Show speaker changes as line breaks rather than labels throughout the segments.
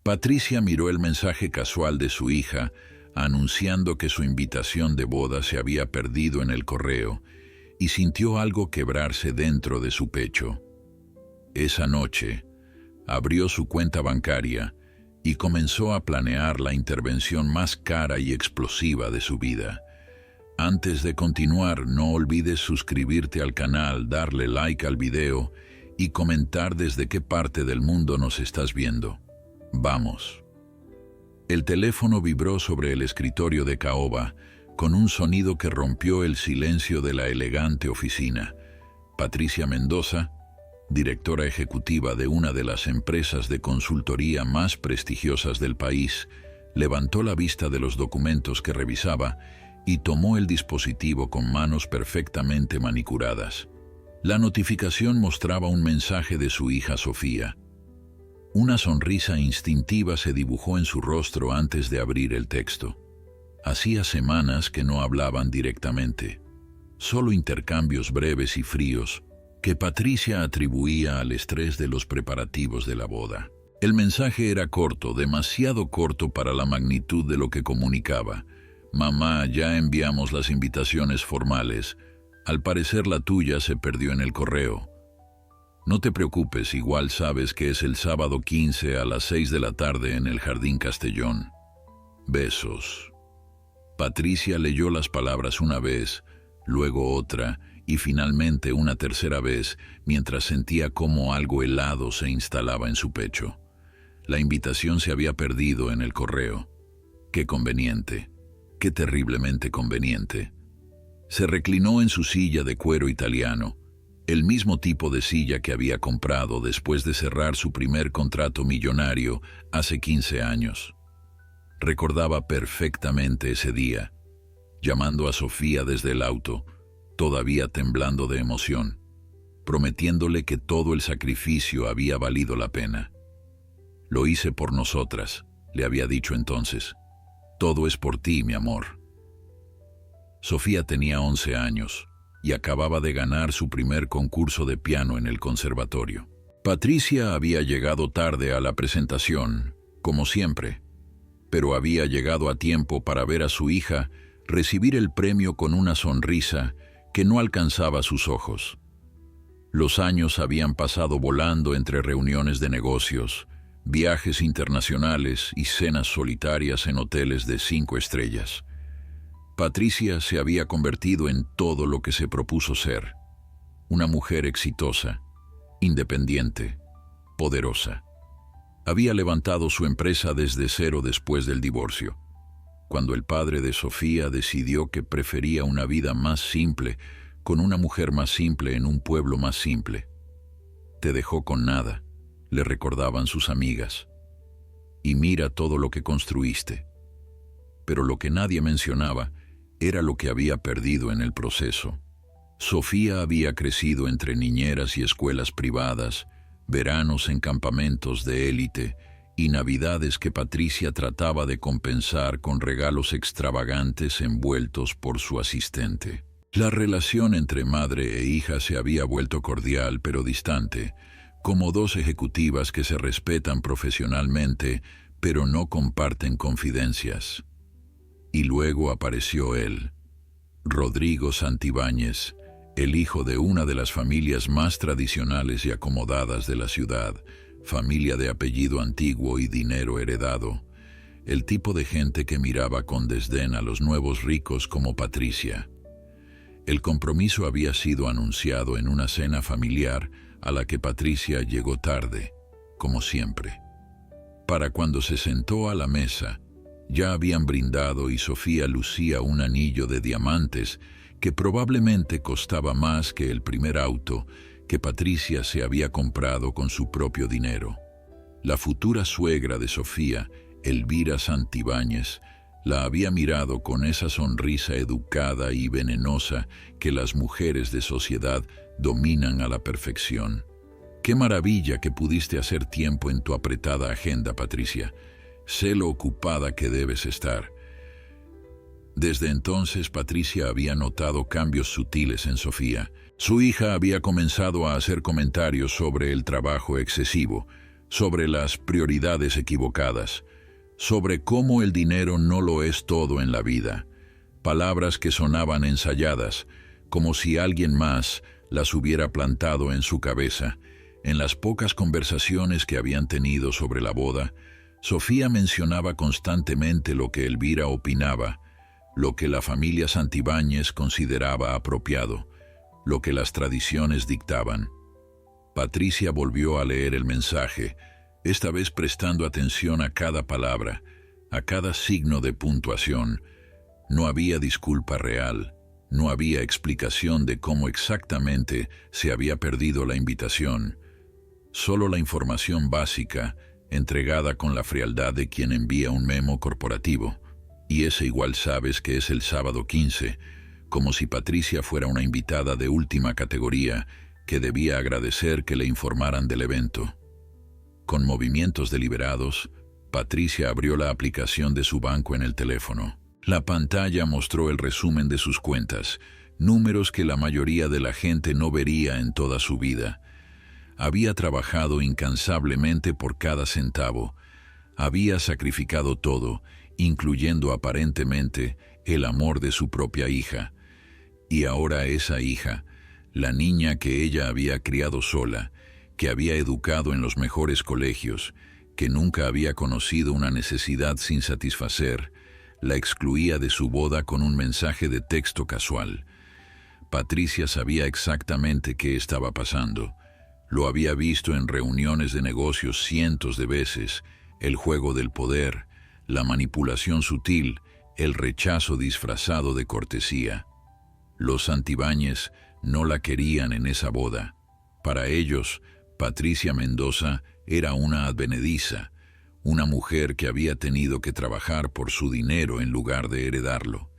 Patricia miró el mensaje casual de su hija, anunciando que su invitación de boda se había perdido en el correo, y sintió algo quebrarse dentro de su pecho. Esa noche, abrió su cuenta bancaria y comenzó a planear la intervención más cara y explosiva de su vida. Antes de continuar, no olvides suscribirte al canal, darle like al video y comentar desde qué parte del mundo nos estás viendo. Vamos. El teléfono vibró sobre el escritorio de Caoba, con un sonido que rompió el silencio de la elegante oficina. Patricia Mendoza, directora ejecutiva de una de las empresas de consultoría más prestigiosas del país, levantó la vista de los documentos que revisaba y tomó el dispositivo con manos perfectamente manicuradas. La notificación mostraba un mensaje de su hija Sofía. Una sonrisa instintiva se dibujó en su rostro antes de abrir el texto. Hacía semanas que no hablaban directamente, solo intercambios breves y fríos que Patricia atribuía al estrés de los preparativos de la boda. El mensaje era corto, demasiado corto para la magnitud de lo que comunicaba. Mamá, ya enviamos las invitaciones formales. Al parecer la tuya se perdió en el correo. No te preocupes, igual sabes que es el sábado 15 a las 6 de la tarde en el Jardín Castellón. Besos. Patricia leyó las palabras una vez, luego otra y finalmente una tercera vez, mientras sentía cómo algo helado se instalaba en su pecho. La invitación se había perdido en el correo. Qué conveniente, qué terriblemente conveniente. Se reclinó en su silla de cuero italiano, el mismo tipo de silla que había comprado después de cerrar su primer contrato millonario hace 15 años. Recordaba perfectamente ese día, llamando a Sofía desde el auto, todavía temblando de emoción, prometiéndole que todo el sacrificio había valido la pena. Lo hice por nosotras, le había dicho entonces. Todo es por ti, mi amor. Sofía tenía 11 años y acababa de ganar su primer concurso de piano en el conservatorio. Patricia había llegado tarde a la presentación, como siempre, pero había llegado a tiempo para ver a su hija recibir el premio con una sonrisa que no alcanzaba sus ojos. Los años habían pasado volando entre reuniones de negocios, viajes internacionales y cenas solitarias en hoteles de 5 estrellas. Patricia se había convertido en todo lo que se propuso ser: una mujer exitosa, independiente, poderosa. Había levantado su empresa desde cero después del divorcio, cuando el padre de Sofía decidió que prefería una vida más simple, con una mujer más simple en un pueblo más simple. Te dejó con nada, le recordaban sus amigas. Y mira todo lo que construiste. Pero lo que nadie mencionaba era lo que había perdido en el proceso. Sofía había crecido entre niñeras y escuelas privadas, veranos en campamentos de élite y navidades que Patricia trataba de compensar con regalos extravagantes envueltos por su asistente. La relación entre madre e hija se había vuelto cordial pero distante, como dos ejecutivas que se respetan profesionalmente pero no comparten confidencias. Y luego apareció él, Rodrigo Santibáñez, el hijo de una de las familias más tradicionales y acomodadas de la ciudad, familia de apellido antiguo y dinero heredado, el tipo de gente que miraba con desdén a los nuevos ricos como Patricia. El compromiso había sido anunciado en una cena familiar a la que Patricia llegó tarde, como siempre. Para cuando se sentó a la mesa, ya habían brindado y Sofía lucía un anillo de diamantes que probablemente costaba más que el primer auto que Patricia se había comprado con su propio dinero. La futura suegra de Sofía, Elvira Santibáñez, la había mirado con esa sonrisa educada y venenosa que las mujeres de sociedad dominan a la perfección. ¡Qué maravilla que pudiste hacer tiempo en tu apretada agenda, Patricia! Sé lo ocupada que debes estar. Desde entonces, Patricia había notado cambios sutiles en Sofía. Su hija había comenzado a hacer comentarios sobre el trabajo excesivo, sobre las prioridades equivocadas, sobre cómo el dinero no lo es todo en la vida. Palabras que sonaban ensayadas, como si alguien más las hubiera plantado en su cabeza. En las pocas conversaciones que habían tenido sobre la boda, Sofía mencionaba constantemente lo que Elvira opinaba, lo que la familia Santibáñez consideraba apropiado, lo que las tradiciones dictaban. Patricia volvió a leer el mensaje, esta vez prestando atención a cada palabra, a cada signo de puntuación. No había disculpa real, no había explicación de cómo exactamente se había perdido la invitación, solo la información básica, entregada con la frialdad de quien envía un memo corporativo. Y ese igual sabes que es el sábado 15, como si Patricia fuera una invitada de última categoría que debía agradecer que le informaran del evento. Con movimientos deliberados, Patricia abrió la aplicación de su banco en el teléfono. La pantalla mostró el resumen de sus cuentas, números que la mayoría de la gente no vería en toda su vida. Había trabajado incansablemente por cada centavo, había sacrificado todo, incluyendo aparentemente el amor de su propia hija. Y ahora esa hija, la niña que ella había criado sola, que había educado en los mejores colegios, que nunca había conocido una necesidad sin satisfacer, la excluía de su boda con un mensaje de texto casual. Patricia sabía exactamente qué estaba pasando. Lo había visto en reuniones de negocios cientos de veces, el juego del poder, la manipulación sutil, el rechazo disfrazado de cortesía. Los Santibáñez no la querían en esa boda. Para ellos, Patricia Mendoza era una advenediza, una mujer que había tenido que trabajar por su dinero en lugar de heredarlo,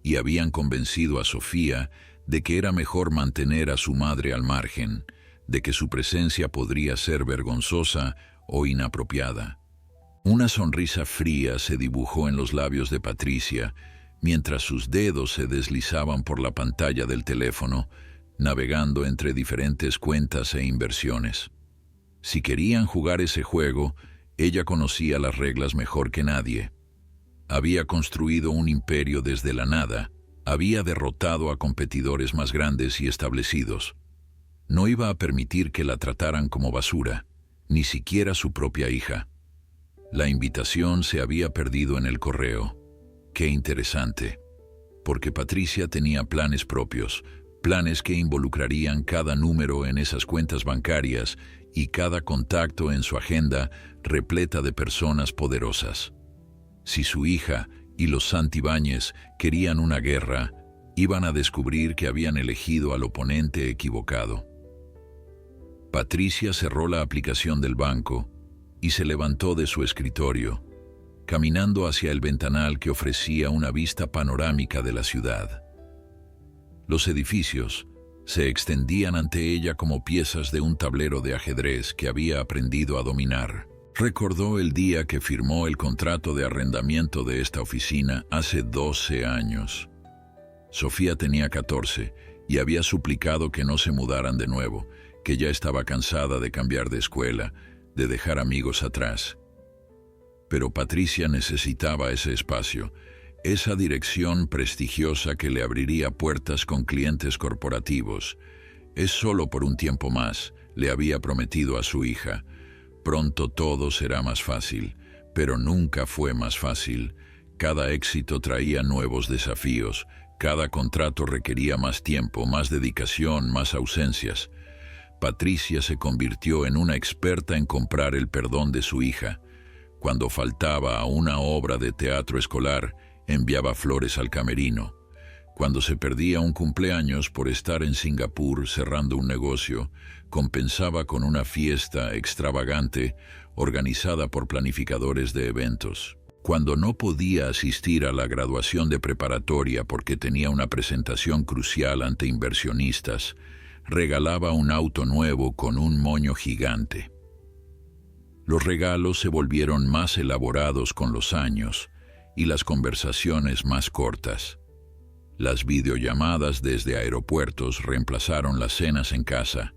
y habían convencido a Sofía de que era mejor mantener a su madre al margen, de que su presencia podría ser vergonzosa o inapropiada. Una sonrisa fría se dibujó en los labios de Patricia, mientras sus dedos se deslizaban por la pantalla del teléfono, navegando entre diferentes cuentas e inversiones. Si querían jugar ese juego, ella conocía las reglas mejor que nadie. Había construido un imperio desde la nada, había derrotado a competidores más grandes y establecidos. No iba a permitir que la trataran como basura, ni siquiera su propia hija. La invitación se había perdido en el correo. Qué interesante, porque Patricia tenía planes propios, planes que involucrarían cada número en esas cuentas bancarias y cada contacto en su agenda repleta de personas poderosas. Si su hija y los Santibáñez querían una guerra, iban a descubrir que habían elegido al oponente equivocado. Patricia cerró la aplicación del banco y se levantó de su escritorio, caminando hacia el ventanal que ofrecía una vista panorámica de la ciudad. Los edificios se extendían ante ella como piezas de un tablero de ajedrez que había aprendido a dominar. Recordó el día que firmó el contrato de arrendamiento de esta oficina hace 12 años. Sofía tenía 14 y había suplicado que no se mudaran de nuevo, que ya estaba cansada de cambiar de escuela, de dejar amigos atrás. Pero Patricia necesitaba ese espacio, esa dirección prestigiosa que le abriría puertas con clientes corporativos. Es solo por un tiempo más, le había prometido a su hija. Pronto todo será más fácil, pero nunca fue más fácil. Cada éxito traía nuevos desafíos, cada contrato requería más tiempo, más dedicación, más ausencias. Patricia se convirtió en una experta en comprar el perdón de su hija. Cuando faltaba a una obra de teatro escolar, enviaba flores al camerino. Cuando se perdía un cumpleaños por estar en Singapur cerrando un negocio, compensaba con una fiesta extravagante organizada por planificadores de eventos. Cuando no podía asistir a la graduación de preparatoria porque tenía una presentación crucial ante inversionistas, regalaba un auto nuevo con un moño gigante. Los regalos se volvieron más elaborados con los años y las conversaciones más cortas. Las videollamadas desde aeropuertos reemplazaron las cenas en casa.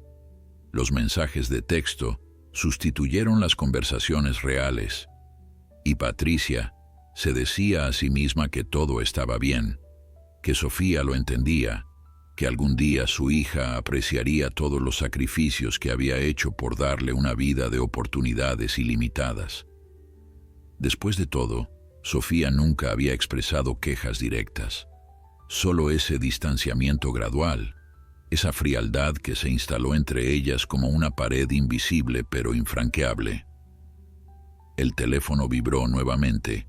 Los mensajes de texto Sustituyeron las conversaciones reales, y Patricia se decía a sí misma que todo estaba bien, que Sofía lo entendía, que algún día su hija apreciaría todos los sacrificios que había hecho por darle una vida de oportunidades ilimitadas. Después de todo, Sofía nunca había expresado quejas directas. Solo ese distanciamiento gradual, esa frialdad que se instaló entre ellas como una pared invisible pero infranqueable. El teléfono vibró nuevamente.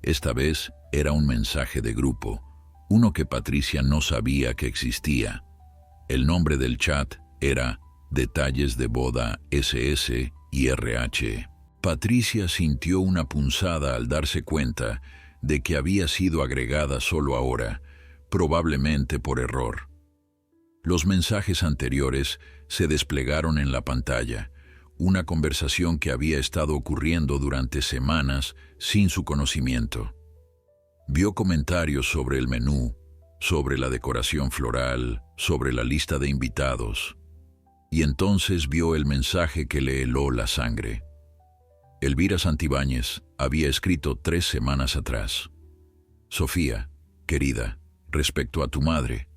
Esta vez era un mensaje de grupo, uno que Patricia no sabía que existía. El nombre del chat era Detalles de Boda SS y RH. Patricia sintió una punzada al darse cuenta de que había sido agregada solo ahora, probablemente por error. Los mensajes anteriores se desplegaron en la pantalla, una conversación que había estado ocurriendo durante semanas sin su conocimiento. Vio comentarios sobre el menú, sobre la decoración floral, sobre la lista de invitados, y entonces vio el mensaje que le heló la sangre. Elvira Santibáñez había escrito 3 semanas atrás. Sofía, querida, respecto a tu madre,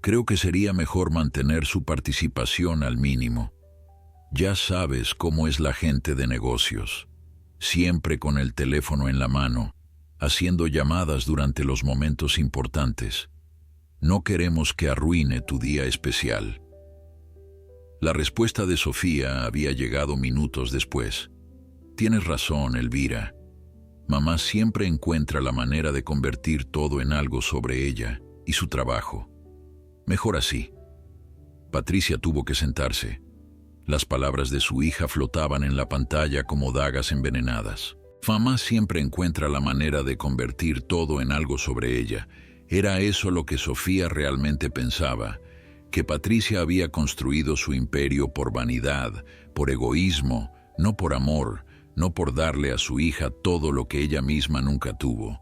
creo que sería mejor mantener su participación al mínimo. Ya sabes cómo es la gente de negocios, siempre con el teléfono en la mano, haciendo llamadas durante los momentos importantes. No queremos que arruine tu día especial. La respuesta de Sofía había llegado minutos después. Tienes razón, Elvira. Mamá siempre encuentra la manera de convertir todo en algo sobre ella y su trabajo. Mejor así. Patricia tuvo que sentarse. Las palabras de su hija flotaban en la pantalla como dagas envenenadas. Mamá siempre encuentra la manera de convertir todo en algo sobre ella. Era eso lo que Sofía realmente pensaba, que Patricia había construido su imperio por vanidad, por egoísmo, no por amor, no por darle a su hija todo lo que ella misma nunca tuvo.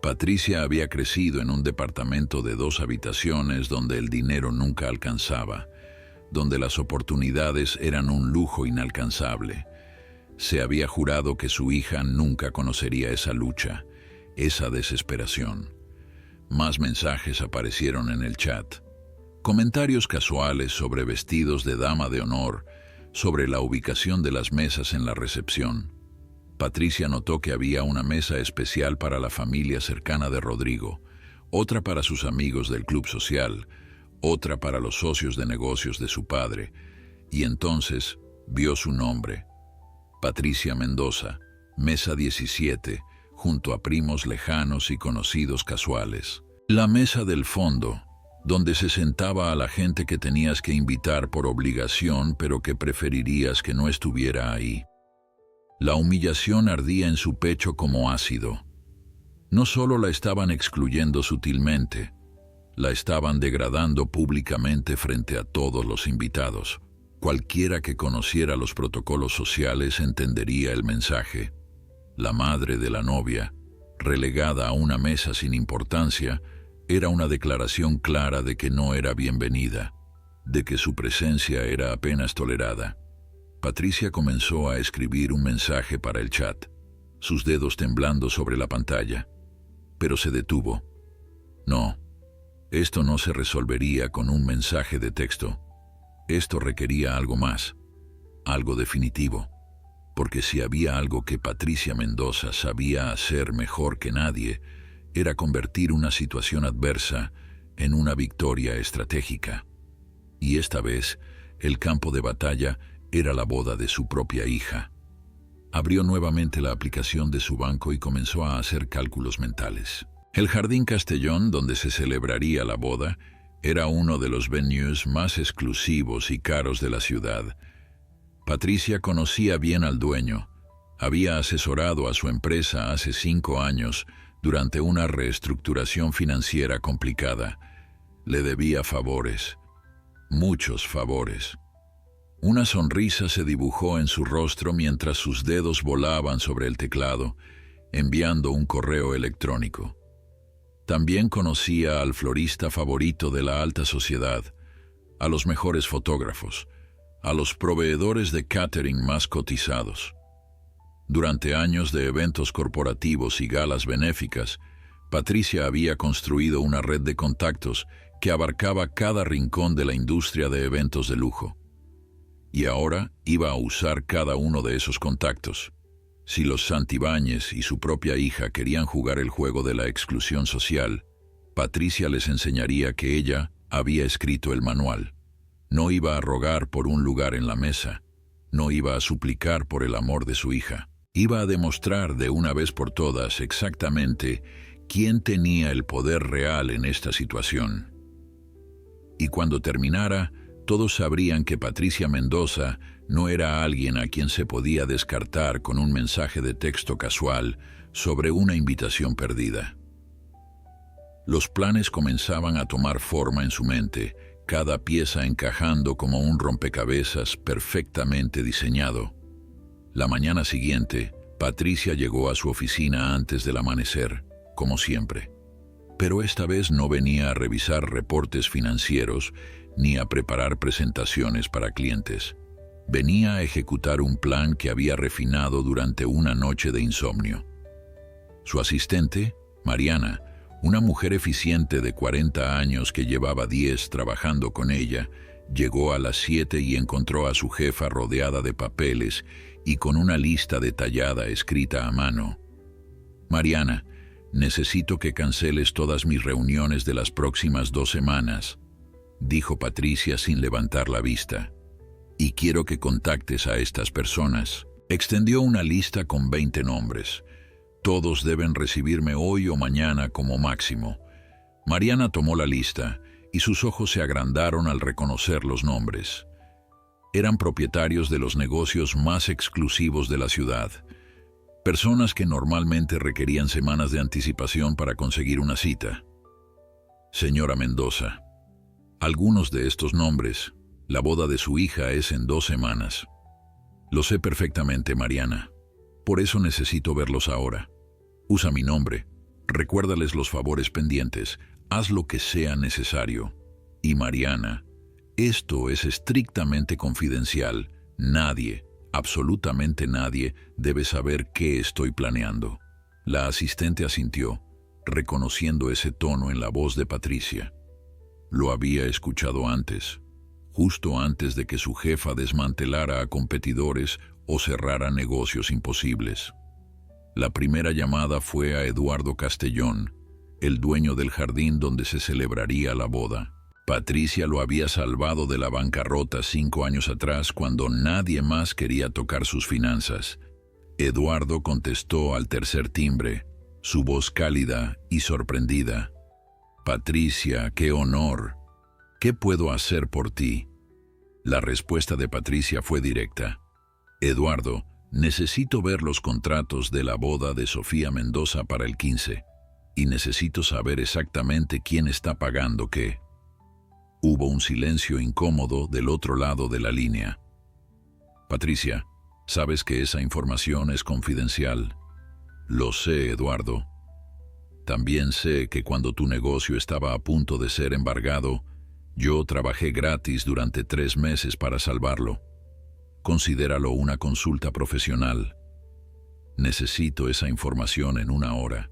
Patricia había crecido en un departamento de 2 habitaciones donde el dinero nunca alcanzaba, donde las oportunidades eran un lujo inalcanzable. Se había jurado que su hija nunca conocería esa lucha, esa desesperación. Más mensajes aparecieron en el chat. Comentarios casuales sobre vestidos de dama de honor, sobre la ubicación de las mesas en la recepción. Patricia notó que había una mesa especial para la familia cercana de Rodrigo, otra para sus amigos del club social, otra para los socios de negocios de su padre, y entonces vio su nombre. Patricia Mendoza, mesa 17, junto a primos lejanos y conocidos casuales. La mesa del fondo, donde se sentaba a la gente que tenías que invitar por obligación, pero que preferirías que no estuviera ahí. La humillación ardía en su pecho como ácido. No solo la estaban excluyendo sutilmente, la estaban degradando públicamente frente a todos los invitados. Cualquiera que conociera los protocolos sociales entendería el mensaje. La madre de la novia, relegada a una mesa sin importancia, era una declaración clara de que no era bienvenida, de que su presencia era apenas tolerada. Patricia comenzó a escribir un mensaje para el chat, sus dedos temblando sobre la pantalla, pero se detuvo. No, esto no se resolvería con un mensaje de texto. Esto requería algo más, algo definitivo, porque si había algo que Patricia Mendoza sabía hacer mejor que nadie, era convertir una situación adversa en una victoria estratégica. Y esta vez, el campo de batalla era la boda de su propia hija. Abrió nuevamente la aplicación de su banco y comenzó a hacer cálculos mentales. El Jardín Castellón, donde se celebraría la boda, era uno de los venues más exclusivos y caros de la ciudad. Patricia conocía bien al dueño. Había asesorado a su empresa hace 5 años durante una reestructuración financiera complicada. Le debía favores, muchos favores. Una sonrisa se dibujó en su rostro mientras sus dedos volaban sobre el teclado, enviando un correo electrónico. También conocía al florista favorito de la alta sociedad, a los mejores fotógrafos, a los proveedores de catering más cotizados. Durante años de eventos corporativos y galas benéficas, Patricia había construido una red de contactos que abarcaba cada rincón de la industria de eventos de lujo. Y ahora iba a usar cada uno de esos contactos. Si los Santibáñez y su propia hija querían jugar el juego de la exclusión social, Patricia les enseñaría que ella había escrito el manual. No iba a rogar por un lugar en la mesa, no iba a suplicar por el amor de su hija. Iba a demostrar de una vez por todas exactamente quién tenía el poder real en esta situación. Y cuando terminara, todos sabrían que Patricia Mendoza no era alguien a quien se podía descartar con un mensaje de texto casual sobre una invitación perdida. Los planes comenzaban a tomar forma en su mente, cada pieza encajando como un rompecabezas perfectamente diseñado. La mañana siguiente, Patricia llegó a su oficina antes del amanecer, como siempre. Pero esta vez no venía a revisar reportes financieros ni a preparar presentaciones para clientes. Venía a ejecutar un plan que había refinado durante una noche de insomnio. Su asistente, Mariana, una mujer eficiente de 40 años que llevaba 10 trabajando con ella, llegó a las 7 y encontró a su jefa rodeada de papeles y con una lista detallada escrita a mano. «Mariana, necesito que canceles todas mis reuniones de las próximas 2 semanas», dijo Patricia sin levantar la vista. «Y quiero que contactes a estas personas». Extendió una lista con 20 nombres. «Todos deben recibirme hoy o mañana como máximo». Mariana tomó la lista y sus ojos se agrandaron al reconocer los nombres. Eran propietarios de los negocios más exclusivos de la ciudad. Personas que normalmente requerían semanas de anticipación para conseguir una cita. Señora Mendoza, algunos de estos nombres, la boda de su hija es en 2 semanas. Lo sé perfectamente, Mariana. Por eso necesito verlos ahora. Usa mi nombre. Recuérdales los favores pendientes. Haz lo que sea necesario. Y Mariana, esto es estrictamente confidencial. Nadie, absolutamente nadie, debe saber qué estoy planeando. La asistente asintió, reconociendo ese tono en la voz de Patricia. Lo había escuchado antes, justo antes de que su jefa desmantelara a competidores o cerrara negocios imposibles. La primera llamada fue a Eduardo Castellón, el dueño del jardín donde se celebraría la boda. Patricia lo había salvado de la bancarrota 5 años atrás cuando nadie más quería tocar sus finanzas. Eduardo contestó al tercer timbre, su voz cálida y sorprendida. «Patricia, qué honor. ¿Qué puedo hacer por ti?» La respuesta de Patricia fue directa. «Eduardo, necesito ver los contratos de la boda de Sofía Mendoza para el 15, y necesito saber exactamente quién está pagando qué». Hubo un silencio incómodo del otro lado de la línea. «Patricia, sabes que esa información es confidencial». «Lo sé, Eduardo. También sé que cuando tu negocio estaba a punto de ser embargado, yo trabajé gratis durante 3 meses para salvarlo. Considéralo una consulta profesional. Necesito esa información en 1 hora».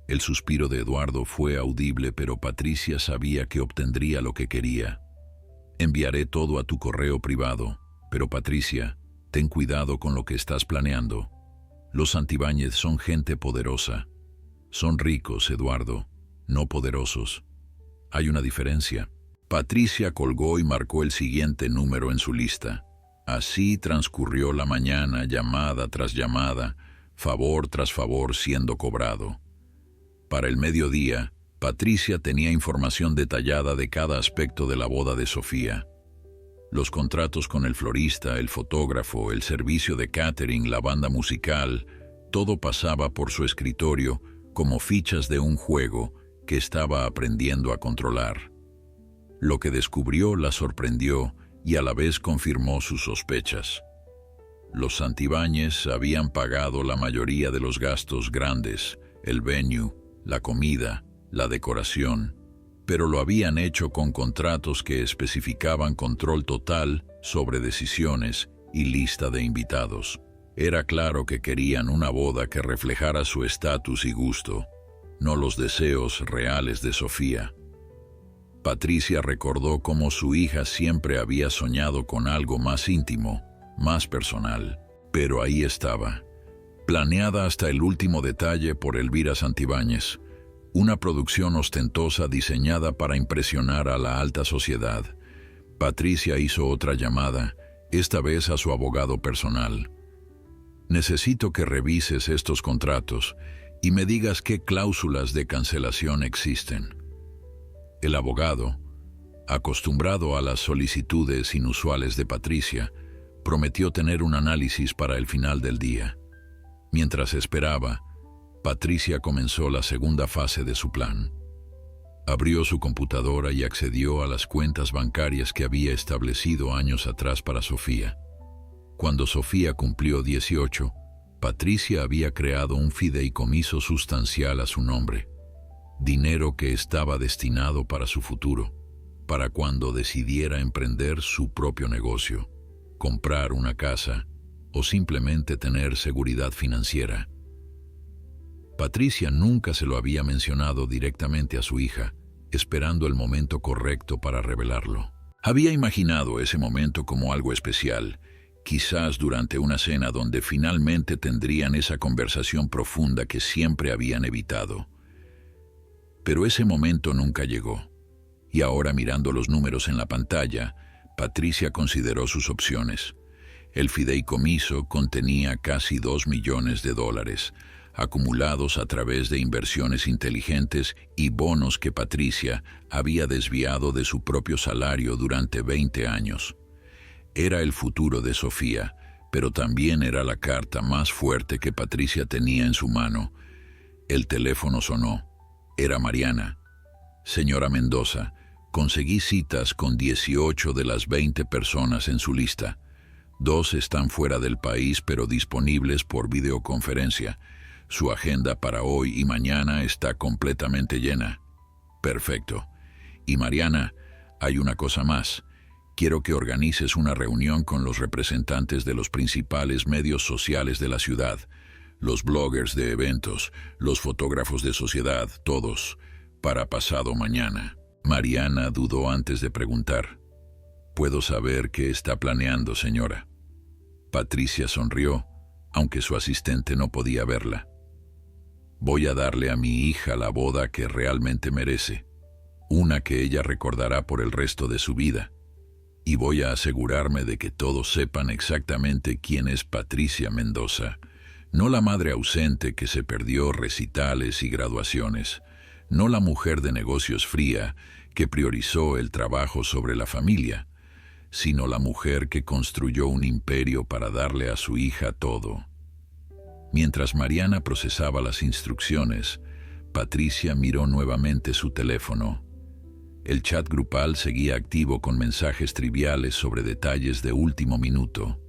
El suspiro de Eduardo fue audible, pero Patricia sabía que obtendría lo que quería. «Enviaré todo a tu correo privado, pero Patricia, ten cuidado con lo que estás planeando. Los Santibáñez son gente poderosa. Son ricos, Eduardo, no poderosos. Hay una diferencia». Patricia colgó y marcó el siguiente número en su lista. Así transcurrió la mañana, llamada tras llamada, favor tras favor siendo cobrado. Para el mediodía, Patricia tenía información detallada de cada aspecto de la boda de Sofía. Los contratos con el florista, el fotógrafo, el servicio de catering, la banda musical, todo pasaba por su escritorio como fichas de un juego que estaba aprendiendo a controlar. Lo que descubrió la sorprendió y a la vez confirmó sus sospechas. Los Santibáñez habían pagado la mayoría de los gastos grandes, el venue, la comida, la decoración, pero lo habían hecho con contratos que especificaban control total sobre decisiones y lista de invitados. Era claro que querían una boda que reflejara su estatus y gusto, no los deseos reales de Sofía. Patricia recordó cómo su hija siempre había soñado con algo más íntimo, más personal, pero ahí estaba, planeada hasta el último detalle por Elvira Santibáñez, una producción ostentosa diseñada para impresionar a la alta sociedad. Patricia hizo otra llamada, esta vez a su abogado personal. Necesito que revises estos contratos y me digas qué cláusulas de cancelación existen. El abogado, acostumbrado a las solicitudes inusuales de Patricia, prometió tener un análisis para el final del día. Mientras esperaba, Patricia comenzó la segunda fase de su plan. Abrió su computadora y accedió a las cuentas bancarias que había establecido años atrás para Sofía. Cuando Sofía cumplió 18, Patricia había creado un fideicomiso sustancial a su nombre, dinero que estaba destinado para su futuro, para cuando decidiera emprender su propio negocio, comprar una casa o simplemente tener seguridad financiera. Patricia nunca se lo había mencionado directamente a su hija, esperando el momento correcto para revelarlo. Había imaginado ese momento como algo especial, quizás durante una cena donde finalmente tendrían esa conversación profunda que siempre habían evitado. Pero ese momento nunca llegó, y ahora mirando los números en la pantalla, Patricia consideró sus opciones. El fideicomiso contenía casi $2 millones, acumulados a través de inversiones inteligentes y bonos que Patricia había desviado de su propio salario durante 20 años. Era el futuro de Sofía, pero también era la carta más fuerte que Patricia tenía en su mano. El teléfono sonó. Era Mariana. Señora Mendoza, conseguí citas con 18 de las 20 personas en su lista. 2 están fuera del país pero disponibles por videoconferencia. Su agenda para hoy y mañana está completamente llena. Perfecto. Y Mariana, hay una cosa más. Quiero que organices una reunión con los representantes de los principales medios sociales de la ciudad, los bloggers de eventos, los fotógrafos de sociedad, todos, para pasado mañana. Mariana dudó antes de preguntar. ¿Puedo saber qué está planeando, señora? Patricia sonrió, aunque su asistente no podía verla. Voy a darle a mi hija la boda que realmente merece, una que ella recordará por el resto de su vida. Y voy a asegurarme de que todos sepan exactamente quién es Patricia Mendoza, no la madre ausente que se perdió recitales y graduaciones, no la mujer de negocios fría que priorizó el trabajo sobre la familia, sino la mujer que construyó un imperio para darle a su hija todo. Mientras Mariana procesaba las instrucciones, Patricia miró nuevamente su teléfono. El chat grupal seguía activo con mensajes triviales sobre detalles de último minuto.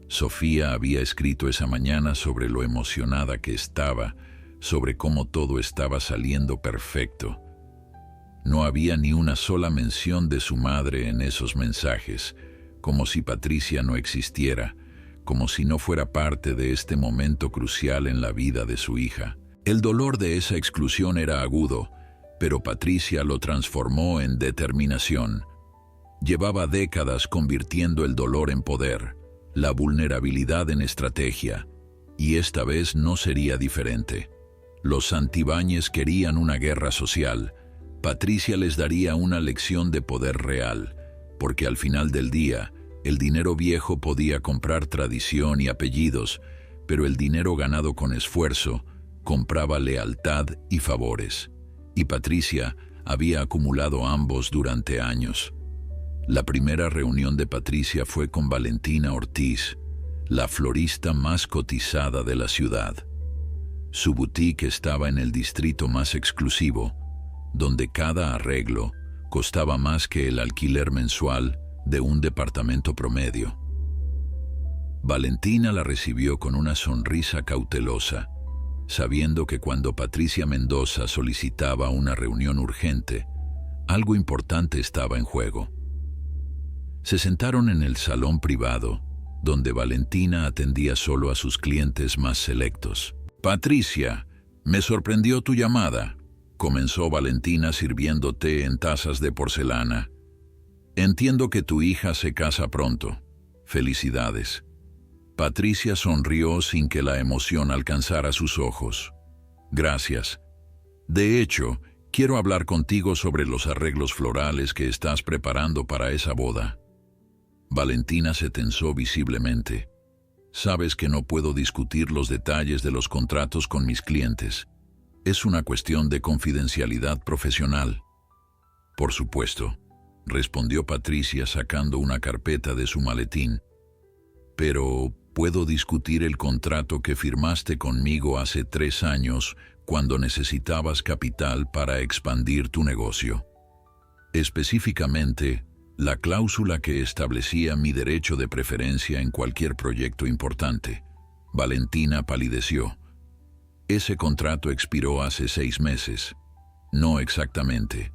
Sofía había escrito esa mañana sobre lo emocionada que estaba, sobre cómo todo estaba saliendo perfecto. No había ni una sola mención de su madre en esos mensajes, como si Patricia no existiera, como si no fuera parte de este momento crucial en la vida de su hija. El dolor de esa exclusión era agudo, pero Patricia lo transformó en determinación. Llevaba décadas convirtiendo el dolor en poder, la vulnerabilidad en estrategia, y esta vez no sería diferente. Los Santibáñez querían una guerra social. Patricia les daría una lección de poder real, porque al final del día, el dinero viejo podía comprar tradición y apellidos, pero el dinero ganado con esfuerzo compraba lealtad y favores. Y Patricia había acumulado ambos durante años. La primera reunión de Patricia fue con Valentina Ortiz, la florista más cotizada de la ciudad. Su boutique estaba en el distrito más exclusivo, donde cada arreglo costaba más que el alquiler mensual de un departamento promedio. Valentina la recibió con una sonrisa cautelosa, sabiendo que cuando Patricia Mendoza solicitaba una reunión urgente, algo importante estaba en juego. Se sentaron en el salón privado, donde Valentina atendía solo a sus clientes más selectos. «Patricia, me sorprendió tu llamada», comenzó Valentina sirviendo té en tazas de porcelana. «Entiendo que tu hija se casa pronto. Felicidades». Patricia sonrió sin que la emoción alcanzara sus ojos. «Gracias. De hecho, quiero hablar contigo sobre los arreglos florales que estás preparando para esa boda». Valentina se tensó visiblemente. «Sabes que no puedo discutir los detalles de los contratos con mis clientes. Es una cuestión de confidencialidad profesional». «Por supuesto», respondió Patricia sacando una carpeta de su maletín. «Pero puedo discutir el contrato que firmaste conmigo hace 3 años cuando necesitabas capital para expandir tu negocio. Específicamente, la cláusula que establecía mi derecho de preferencia en cualquier proyecto importante». Valentina palideció. «Ese contrato expiró hace 6 meses. No exactamente.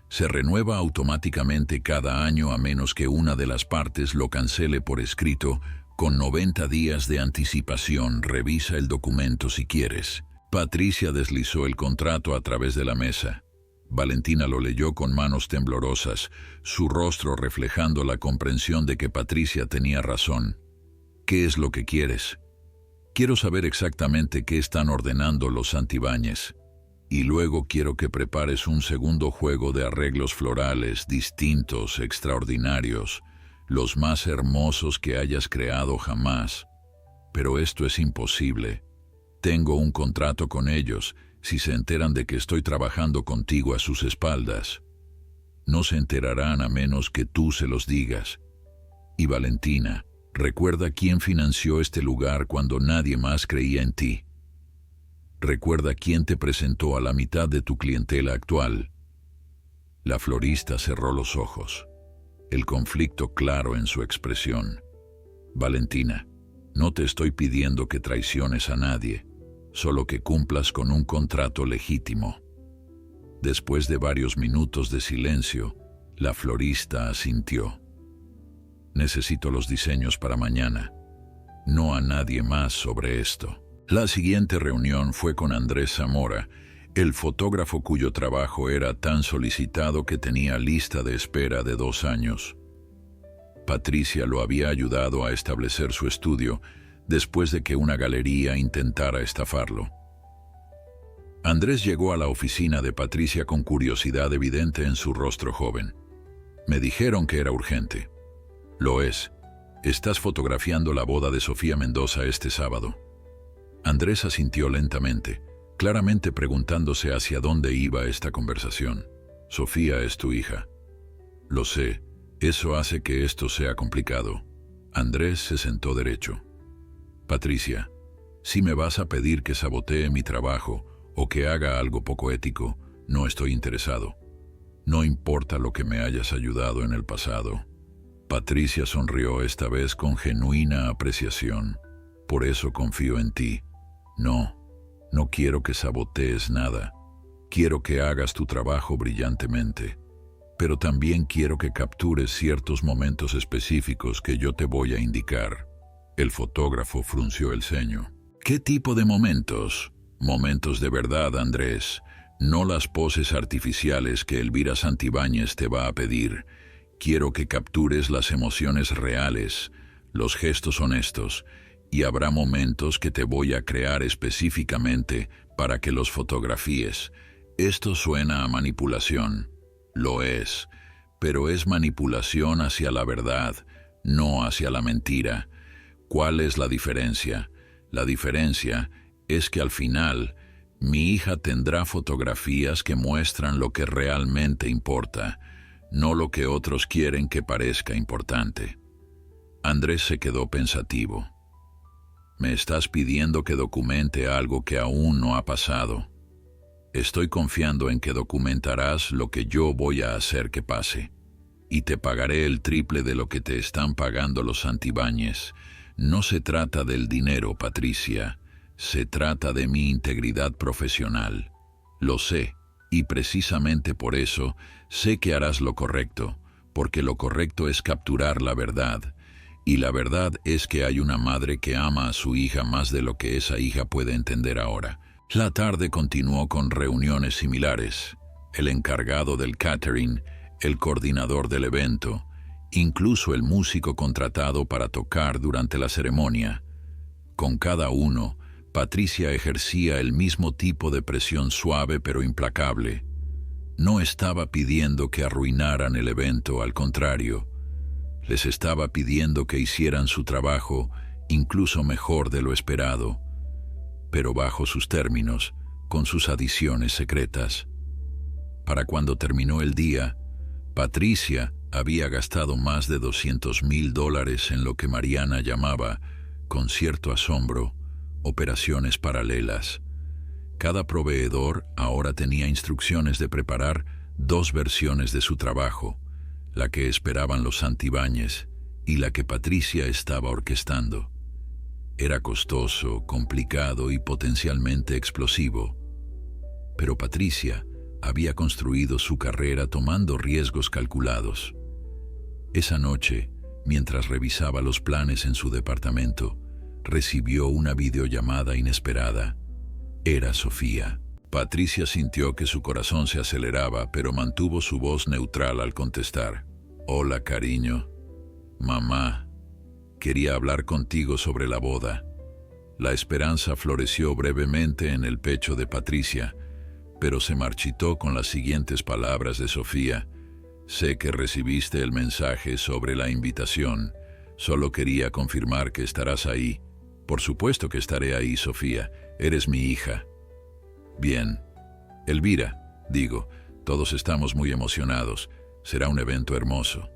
Se renueva automáticamente cada año a menos que una de las partes lo cancele por escrito con 90 días de anticipación. Revisa el documento si quieres». Patricia deslizó el contrato a través de la mesa. Valentina lo leyó con manos temblorosas, su rostro reflejando la comprensión de que Patricia tenía razón. «¿Qué es lo que quieres?» «Quiero saber exactamente qué están ordenando los Santibáñez. Y luego quiero que prepares un segundo juego de arreglos florales distintos, extraordinarios, los más hermosos que hayas creado jamás. Pero esto es imposible. Tengo un contrato con ellos. Si se enteran de que estoy trabajando contigo a sus espaldas, no se enterarán a menos que tú se los digas. Y Valentina, recuerda quién financió este lugar cuando nadie más creía en ti. Recuerda quién te presentó a la mitad de tu clientela actual». La florista cerró los ojos, el conflicto claro en su expresión. «Valentina, no te estoy pidiendo que traiciones a nadie, solo que cumplas con un contrato legítimo». Después de varios minutos de silencio, la florista asintió. «Necesito los diseños para mañana. No a nadie más sobre esto». La siguiente reunión fue con Andrés Zamora, el fotógrafo cuyo trabajo era tan solicitado que tenía lista de espera de 2 años. Patricia lo había ayudado a establecer su estudio después de que una galería intentara estafarlo. Andrés llegó a la oficina de Patricia con curiosidad evidente en su rostro joven. «Me dijeron que era urgente». «Lo es. Estás fotografiando la boda de Sofía Mendoza este sábado». Andrés asintió lentamente, claramente preguntándose hacia dónde iba esta conversación. «Sofía es tu hija». «Lo sé. Eso hace que esto sea complicado». Andrés se sentó derecho. «Patricia, si me vas a pedir que sabotee mi trabajo o que haga algo poco ético, no estoy interesado. No importa lo que me hayas ayudado en el pasado». Patricia sonrió esta vez con genuina apreciación. «Por eso confío en ti. No quiero que sabotees nada. Quiero que hagas tu trabajo brillantemente. Pero también quiero que captures ciertos momentos específicos que yo te voy a indicar». El fotógrafo frunció el ceño. «¿Qué tipo de momentos?» «Momentos de verdad, Andrés. No las poses artificiales que Elvira Santibáñez te va a pedir. Quiero que captures las emociones reales, los gestos honestos, y habrá momentos que te voy a crear específicamente para que los fotografíes. Esto suena a manipulación. Lo es, pero es manipulación hacia la verdad, no hacia la mentira. ¿Cuál es la diferencia? La diferencia es que al final, mi hija tendrá fotografías que muestran lo que realmente importa, no lo que otros quieren que parezca importante». Andrés se quedó pensativo. «Me estás pidiendo que documente algo que aún no ha pasado. Estoy confiando en que documentarás lo que yo voy a hacer que pase. Y te pagaré el triple de lo que te están pagando los Santibáñez. No se trata del dinero, Patricia. Se trata de mi integridad profesional. Lo sé, y precisamente por eso sé que harás lo correcto, porque lo correcto es capturar la verdad. Y la verdad es que hay una madre que ama a su hija más de lo que esa hija puede entender ahora. La tarde continuó con reuniones similares. El encargado del catering, el coordinador del evento, incluso el músico contratado para tocar durante la ceremonia. Con cada uno, Patricia ejercía el mismo tipo de presión suave pero implacable. No estaba pidiendo que arruinaran el evento, al contrario. Les estaba pidiendo que hicieran su trabajo incluso mejor de lo esperado, pero bajo sus términos, con sus adiciones secretas. Para cuando terminó el día, Patricia había gastado más de $200,000 en lo que Mariana llamaba, con cierto asombro, operaciones paralelas. Cada proveedor ahora tenía instrucciones de preparar 2 versiones de su trabajo, la que esperaban los Santibáñez y la que Patricia estaba orquestando. Era costoso, complicado y potencialmente explosivo. Pero Patricia había construido su carrera tomando riesgos calculados. Esa noche, mientras revisaba los planes en su departamento, recibió una videollamada inesperada. Era Sofía. Patricia sintió que su corazón se aceleraba, pero mantuvo su voz neutral al contestar. «Hola, cariño. Mamá, quería hablar contigo sobre la boda». La esperanza floreció brevemente en el pecho de Patricia, pero se marchitó con las siguientes palabras de Sofía. «Sé que recibiste el mensaje sobre la invitación. Solo quería confirmar que estarás ahí». «Por supuesto que estaré ahí, Sofía. Eres mi hija». «Bien. Elvira, digo, todos estamos muy emocionados. Será un evento hermoso».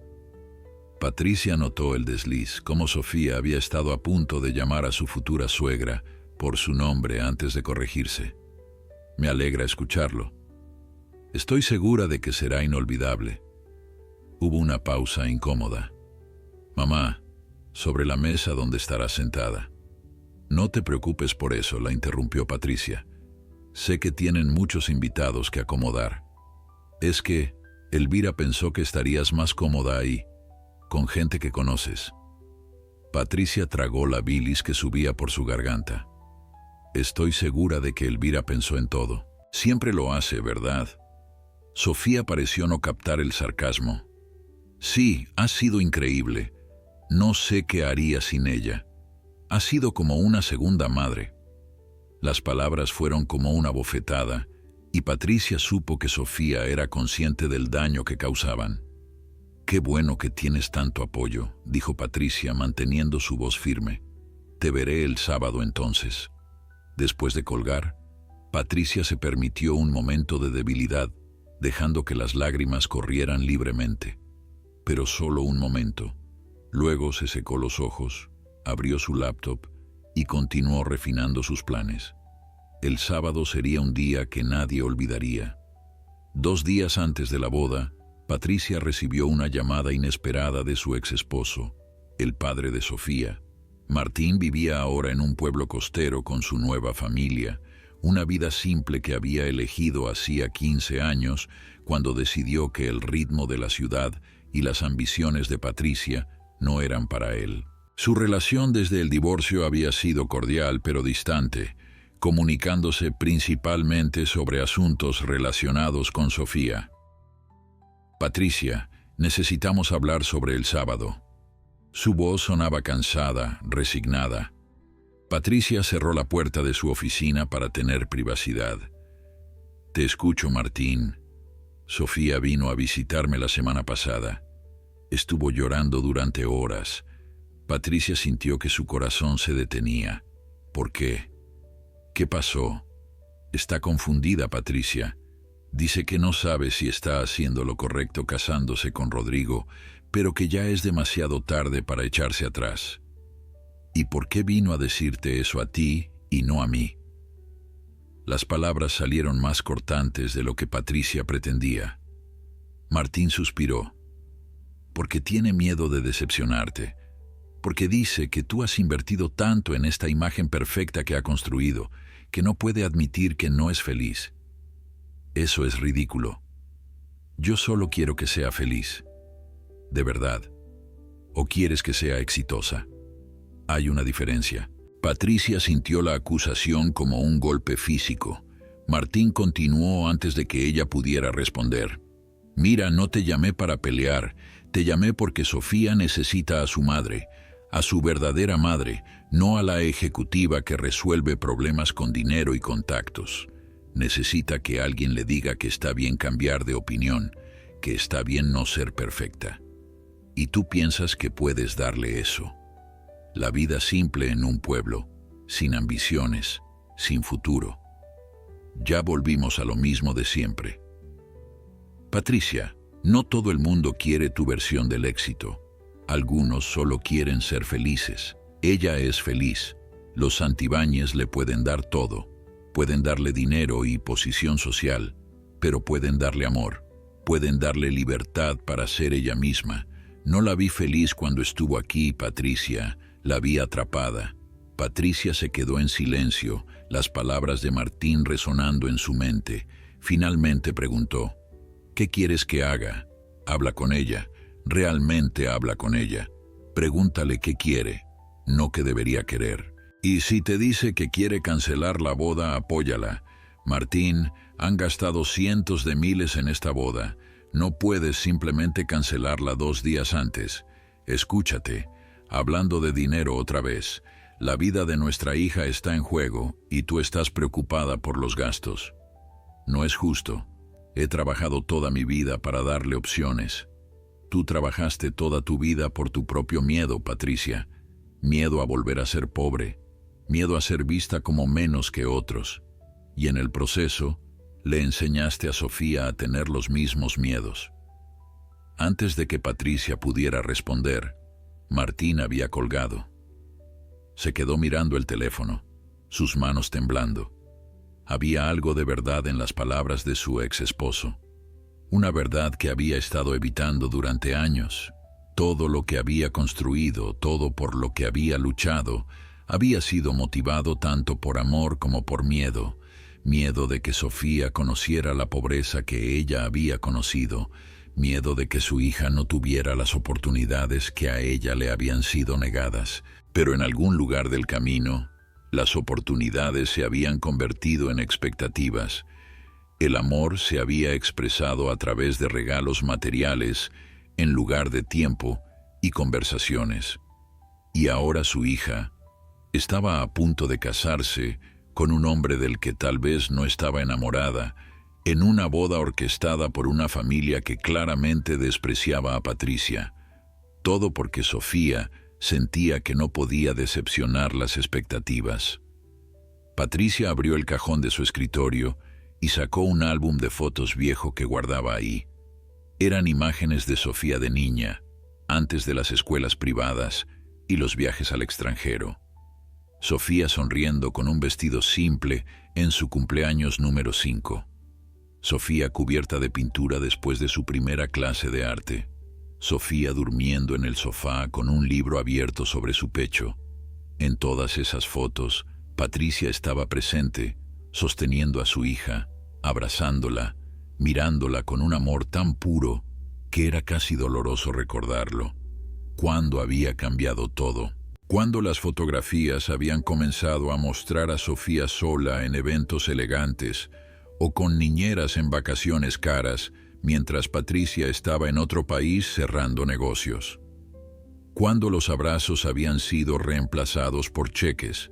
Patricia notó el desliz, cómo Sofía había estado a punto de llamar a su futura suegra por su nombre antes de corregirse. «Me alegra escucharlo. Estoy segura de que será inolvidable». Hubo una pausa incómoda. «Mamá, sobre la mesa donde estarás sentada». «No te preocupes por eso», la interrumpió Patricia. «Sé que tienen muchos invitados que acomodar. Es que Elvira pensó que estarías más cómoda ahí, con gente que conoces». Patricia tragó la bilis que subía por su garganta. «Estoy segura de que Elvira pensó en todo. Siempre lo hace, ¿verdad?» Sofía pareció no captar el sarcasmo. «Sí, ha sido increíble. No sé qué haría sin ella. Ha sido como una segunda madre». Las palabras fueron como una bofetada, y Patricia supo que Sofía era consciente del daño que causaban. «Qué bueno que tienes tanto apoyo», dijo Patricia manteniendo su voz firme. «Te veré el sábado entonces». Después de colgar, Patricia se permitió un momento de debilidad, dejando que las lágrimas corrieran libremente. Pero solo un momento. Luego se secó los ojos, abrió su laptop y continuó refinando sus planes. El sábado sería un día que nadie olvidaría. 2 días antes de la boda, Patricia recibió una llamada inesperada de su ex esposo, el padre de Sofía. Martín vivía ahora en un pueblo costero con su nueva familia, una vida simple que había elegido hacía 15 años, cuando decidió que el ritmo de la ciudad y las ambiciones de Patricia no eran para él. Su relación desde el divorcio había sido cordial pero distante, comunicándose principalmente sobre asuntos relacionados con Sofía. «Patricia, necesitamos hablar sobre el sábado». Su voz sonaba cansada, resignada. Patricia cerró la puerta de su oficina para tener privacidad. «Te escucho, Martín. Sofía vino a visitarme la semana pasada. Estuvo llorando durante horas». Patricia sintió que su corazón se detenía. ¿Por qué? ¿Qué pasó? Está confundida, Patricia. Dice que no sabe si está haciendo lo correcto casándose con Rodrigo, pero que ya es demasiado tarde para echarse atrás. ¿Y por qué vino a decirte eso a ti y no a mí? Las palabras salieron más cortantes de lo que Patricia pretendía. Martín suspiró. Porque tiene miedo de decepcionarte. porque dice que tú has invertido tanto en esta imagen perfecta que ha construido, que no puede admitir que no es feliz. Eso es ridículo. Yo solo quiero que sea feliz. ¿De verdad? ¿O quieres que sea exitosa? Hay una diferencia. Patricia sintió la acusación como un golpe físico. Martín continuó antes de que ella pudiera responder. Mira, no te llamé para pelear, te llamé porque Sofía necesita a su madre, a su verdadera madre, no a la ejecutiva que resuelve problemas con dinero y contactos. Necesita que alguien le diga que está bien cambiar de opinión, que está bien no ser perfecta. Y tú piensas que puedes darle eso. La vida simple en un pueblo, sin ambiciones, sin futuro. Ya volvimos a lo mismo de siempre. Patricia, no todo el mundo quiere tu versión del éxito. Algunos solo quieren ser felices. Ella es feliz. Los Santibáñez le pueden dar todo. Pueden darle dinero y posición social, pero pueden darle amor. Pueden darle libertad para ser ella misma. No la vi feliz cuando estuvo aquí, Patricia. La vi atrapada. Patricia se quedó en silencio, las palabras de Martín resonando en su mente. Finalmente preguntó, ¿qué quieres que haga? Habla con ella. Realmente habla con ella. Pregúntale qué quiere, no qué debería querer. Y si te dice que quiere cancelar la boda, apóyala. Martín, han gastado cientos de miles en esta boda. No puedes simplemente cancelarla 2 días antes. Escúchate. Hablando de dinero otra vez, la vida de nuestra hija está en juego y tú estás preocupada por los gastos. No es justo. He trabajado toda mi vida para darle opciones. Tú trabajaste toda tu vida por tu propio miedo, Patricia. Miedo a volver a ser pobre. Miedo a ser vista como menos que otros. Y en el proceso, le enseñaste a Sofía a tener los mismos miedos. Antes de que Patricia pudiera responder, Martín había colgado. Se quedó mirando el teléfono, sus manos temblando. Había algo de verdad en las palabras de su ex esposo. Una verdad que había estado evitando durante años. Todo lo que había construido, todo por lo que había luchado, había sido motivado tanto por amor como por miedo. Miedo de que Sofía conociera la pobreza que ella había conocido. Miedo de que su hija no tuviera las oportunidades que a ella le habían sido negadas. Pero en algún lugar del camino, las oportunidades se habían convertido en expectativas. El amor se había expresado a través de regalos materiales en lugar de tiempo y conversaciones. Y ahora su hija estaba a punto de casarse con un hombre del que tal vez no estaba enamorada, en una boda orquestada por una familia que claramente despreciaba a Patricia. Todo porque Sofía sentía que no podía decepcionar las expectativas. Patricia abrió el cajón de su escritorio y sacó un álbum de fotos viejo que guardaba ahí. Eran imágenes de Sofía de niña, antes de las escuelas privadas y los viajes al extranjero. Sofía sonriendo con un vestido simple en su cumpleaños número 5. Sofía cubierta de pintura después de su primera clase de arte. Sofía durmiendo en el sofá con un libro abierto sobre su pecho. En todas esas fotos, Patricia estaba presente, sosteniendo a su hija, abrazándola, mirándola con un amor tan puro que era casi doloroso recordarlo. ¿Cuándo había cambiado todo? Cuando las fotografías habían comenzado a mostrar a Sofía sola en eventos elegantes o con niñeras en vacaciones caras, mientras Patricia estaba en otro país cerrando negocios. Cuando los abrazos habían sido reemplazados por cheques.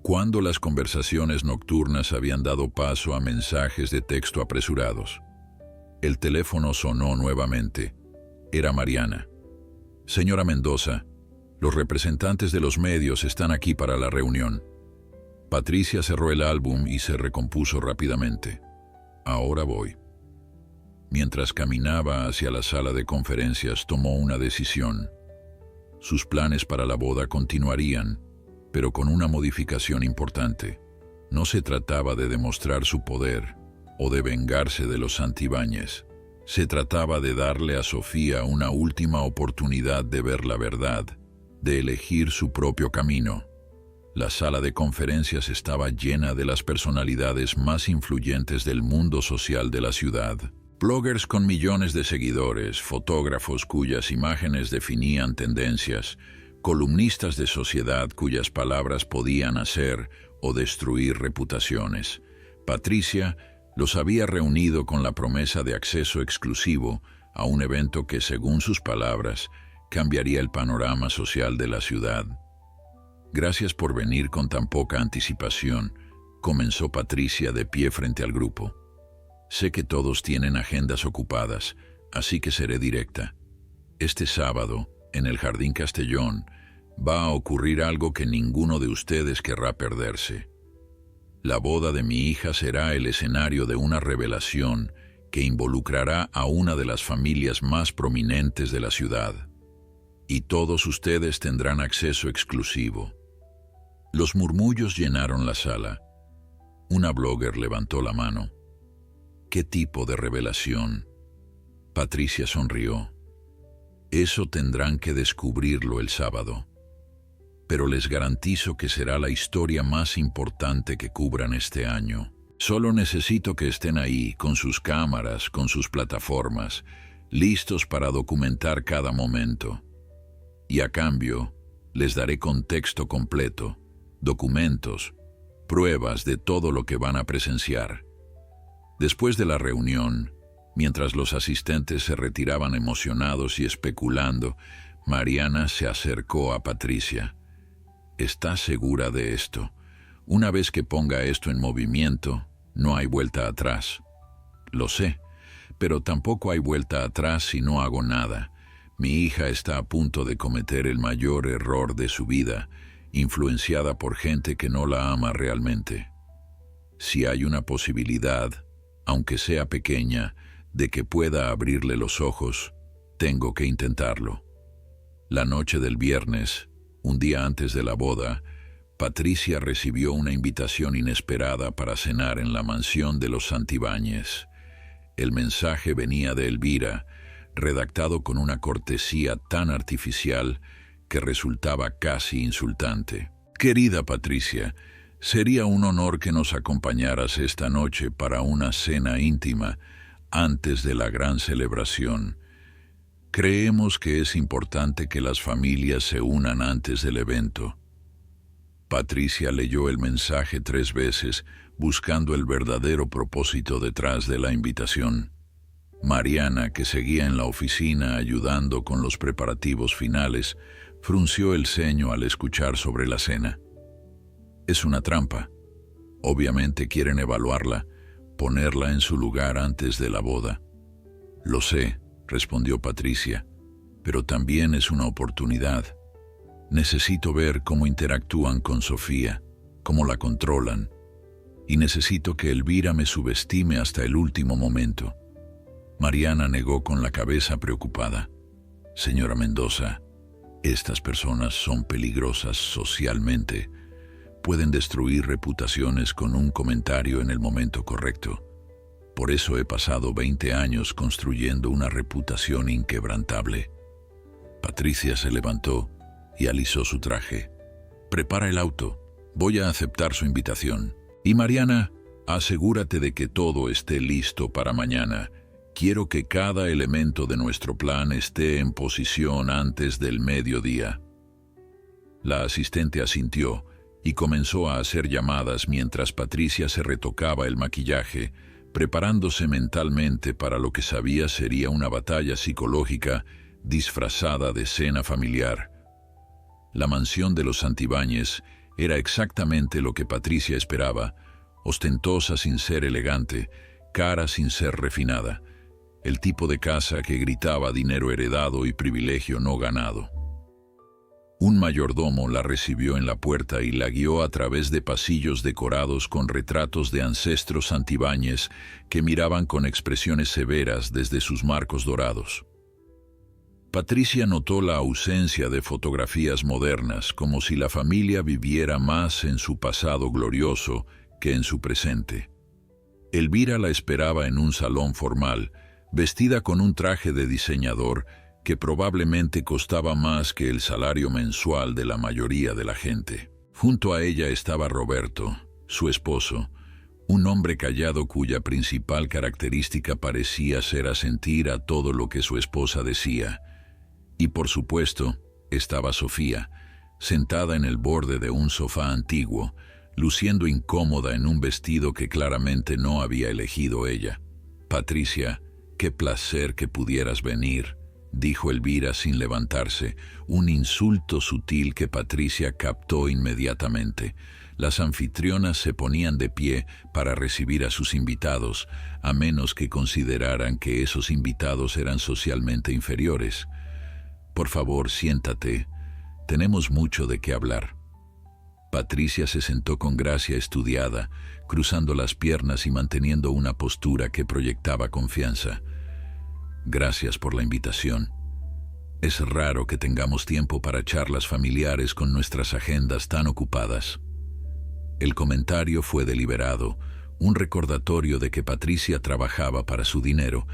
Cuando las conversaciones nocturnas habían dado paso a mensajes de texto apresurados. El teléfono sonó nuevamente. Era Mariana. Señora Mendoza, los representantes de los medios están aquí para la reunión. Patricia cerró el álbum y se recompuso rápidamente. Ahora voy. Mientras caminaba hacia la sala de conferencias, tomó una decisión. Sus planes para la boda continuarían, pero con una modificación importante. No se trataba de demostrar su poder o de vengarse de los Santibáñez. Se trataba de darle a Sofía una última oportunidad de ver la verdad, de elegir su propio camino. La sala de conferencias estaba llena de las personalidades más influyentes del mundo social de la ciudad. Bloggers con millones de seguidores, fotógrafos cuyas imágenes definían tendencias, columnistas de sociedad cuyas palabras podían hacer o destruir reputaciones. Patricia los había reunido con la promesa de acceso exclusivo a un evento que, según sus palabras, cambiaría el panorama social de la ciudad. Gracias por venir con tan poca anticipación, comenzó Patricia de pie frente al grupo. Sé que todos tienen agendas ocupadas, así que seré directa. Este sábado, en el Jardín Castellón, va a ocurrir algo que ninguno de ustedes querrá perderse. La boda de mi hija será el escenario de una revelación que involucrará a una de las familias más prominentes de la ciudad. Y todos ustedes tendrán acceso exclusivo. Los murmullos llenaron la sala. Una blogger levantó la mano. ¿Qué tipo de revelación? Patricia sonrió. Eso tendrán que descubrirlo el sábado. Pero les garantizo que será la historia más importante que cubran este año. Solo necesito que estén ahí, con sus cámaras, con sus plataformas, listos para documentar cada momento. Y a cambio, les daré contexto completo, documentos, pruebas de todo lo que van a presenciar. Después de la reunión, mientras los asistentes se retiraban emocionados y especulando, Mariana se acercó a Patricia. ¿Estás segura de esto? Una vez que ponga esto en movimiento, no hay vuelta atrás. Lo sé, pero tampoco hay vuelta atrás si no hago nada. Mi hija está a punto de cometer el mayor error de su vida, influenciada por gente que no la ama realmente. Si hay una posibilidad, aunque sea pequeña, de que pueda abrirle los ojos, tengo que intentarlo. La noche del viernes, un día antes de la boda, Patricia recibió una invitación inesperada para cenar en la mansión de los Santibáñez. El mensaje venía de Elvira, redactado con una cortesía tan artificial que resultaba casi insultante. Querida Patricia, sería un honor que nos acompañaras esta noche para una cena íntima antes de la gran celebración. Creemos que es importante que las familias se unan antes del evento. Patricia leyó el mensaje 3 veces, buscando el verdadero propósito detrás de la invitación. Mariana, que seguía en la oficina ayudando con los preparativos finales, frunció el ceño al escuchar sobre la cena. Es una trampa. Obviamente quieren evaluarla, ponerla en su lugar antes de la boda. Lo sé, respondió Patricia, pero también es una oportunidad. Necesito ver cómo interactúan con Sofía, cómo la controlan, y necesito que Elvira me subestime hasta el último momento. Mariana negó con la cabeza preocupada. Señora Mendoza, estas personas son peligrosas socialmente. Pueden destruir reputaciones con un comentario en el momento correcto. Por eso he pasado 20 años construyendo una reputación inquebrantable. Patricia se levantó y alisó su traje. Prepara el auto. Voy a aceptar su invitación. Y Mariana, asegúrate de que todo esté listo para mañana. Quiero que cada elemento de nuestro plan esté en posición antes del mediodía. La asistente asintió y comenzó a hacer llamadas mientras Patricia se retocaba el maquillaje, preparándose mentalmente para lo que sabía sería una batalla psicológica disfrazada de cena familiar. La mansión de los Santibáñez era exactamente lo que Patricia esperaba, ostentosa sin ser elegante, cara sin ser refinada, el tipo de casa que gritaba dinero heredado y privilegio no ganado. Un mayordomo la recibió en la puerta y la guió a través de pasillos decorados con retratos de ancestros Santibáñez que miraban con expresiones severas desde sus marcos dorados. Patricia notó la ausencia de fotografías modernas, como si la familia viviera más en su pasado glorioso que en su presente. Elvira la esperaba en un salón formal, vestida con un traje de diseñador que probablemente costaba más que el salario mensual de la mayoría de la gente. Junto a ella estaba Roberto, su esposo, un hombre callado cuya principal característica parecía ser asentir a todo lo que su esposa decía. Y por supuesto, estaba Sofía, sentada en el borde de un sofá antiguo, luciendo incómoda en un vestido que claramente no había elegido ella. «Patricia, qué placer que pudieras venir», dijo Elvira sin levantarse, un insulto sutil que Patricia captó inmediatamente. Las anfitrionas se ponían de pie para recibir a sus invitados, a menos que consideraran que esos invitados eran socialmente inferiores. «Por favor, siéntate. Tenemos mucho de qué hablar». Patricia se sentó con gracia estudiada, cruzando las piernas y manteniendo una postura que proyectaba confianza. «Gracias por la invitación. Es raro que tengamos tiempo para charlas familiares con nuestras agendas tan ocupadas». El comentario fue deliberado, un recordatorio de que Patricia trabajaba para su dinero,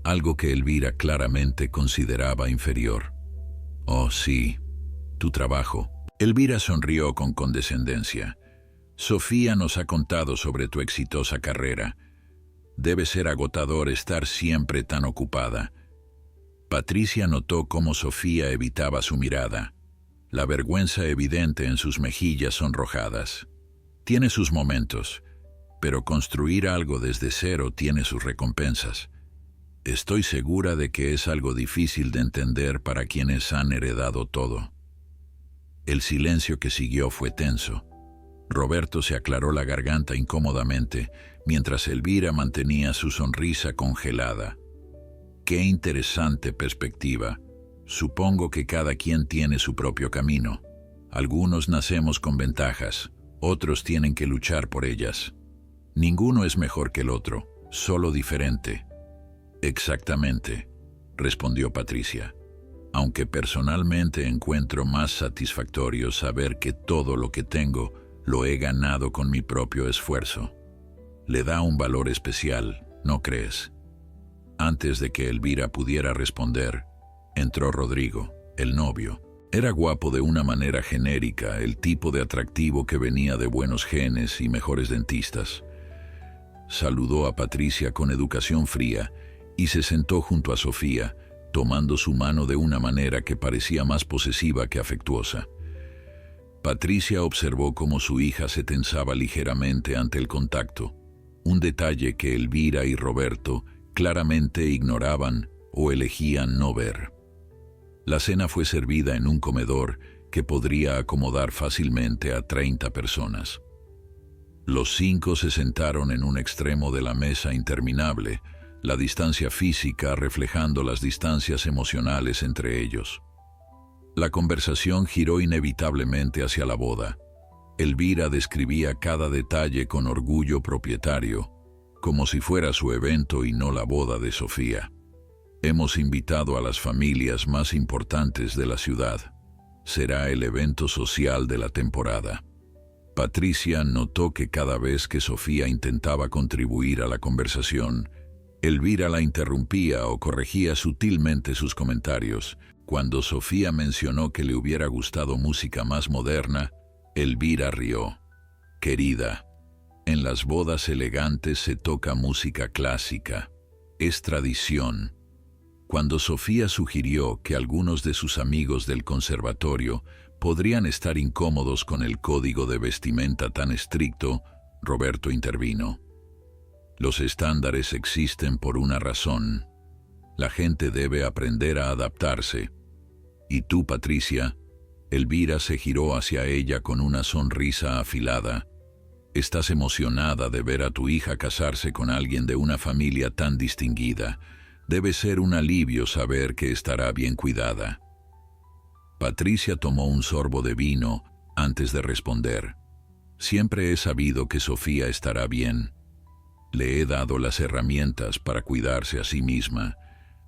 algo que Elvira claramente consideraba inferior. «Oh, sí, tu trabajo». Elvira sonrió con condescendencia. «Sofía nos ha contado sobre tu exitosa carrera. Debe ser agotador estar siempre tan ocupada». Patricia notó cómo Sofía evitaba su mirada, la vergüenza evidente en sus mejillas sonrojadas. Tiene sus momentos, pero construir algo desde cero tiene sus recompensas. Estoy segura de que es algo difícil de entender para quienes han heredado todo. El silencio que siguió fue tenso. Roberto se aclaró la garganta incómodamente, mientras Elvira mantenía su sonrisa congelada. «Qué interesante perspectiva. Supongo que cada quien tiene su propio camino. Algunos nacemos con ventajas, otros tienen que luchar por ellas. Ninguno es mejor que el otro, solo diferente». «Exactamente», respondió Patricia, «aunque personalmente encuentro más satisfactorio saber que todo lo que tengo lo he ganado con mi propio esfuerzo. Le da un valor especial, ¿no crees?». Antes de que Elvira pudiera responder, entró Rodrigo, el novio. Era guapo de una manera genérica, el tipo de atractivo que venía de buenos genes y mejores dentistas. Saludó a Patricia con educación fría y se sentó junto a Sofía, tomando su mano de una manera que parecía más posesiva que afectuosa. Patricia observó cómo su hija se tensaba ligeramente ante el contacto, un detalle que Elvira y Roberto claramente ignoraban o elegían no ver. La cena fue servida en un comedor que podría acomodar fácilmente a 30 personas. Los 5 se sentaron en un extremo de la mesa interminable, la distancia física reflejando las distancias emocionales entre ellos. La conversación giró inevitablemente hacia la boda. Elvira describía cada detalle con orgullo propietario, como si fuera su evento y no la boda de Sofía. «Hemos invitado a las familias más importantes de la ciudad. Será el evento social de la temporada». Patricia notó que cada vez que Sofía intentaba contribuir a la conversación, Elvira la interrumpía o corregía sutilmente sus comentarios. Cuando Sofía mencionó que le hubiera gustado música más moderna, Elvira rió. «Querida, en las bodas elegantes se toca música clásica. Es tradición». Cuando Sofía sugirió que algunos de sus amigos del conservatorio podrían estar incómodos con el código de vestimenta tan estricto, Roberto intervino. «Los estándares existen por una razón. La gente debe aprender a adaptarse. Y tú, Patricia», Elvira se giró hacia ella con una sonrisa afilada, «estás emocionada de ver a tu hija casarse con alguien de una familia tan distinguida. Debe ser un alivio saber que estará bien cuidada». Patricia tomó un sorbo de vino antes de responder. «Siempre he sabido que Sofía estará bien. Le he dado las herramientas para cuidarse a sí misma,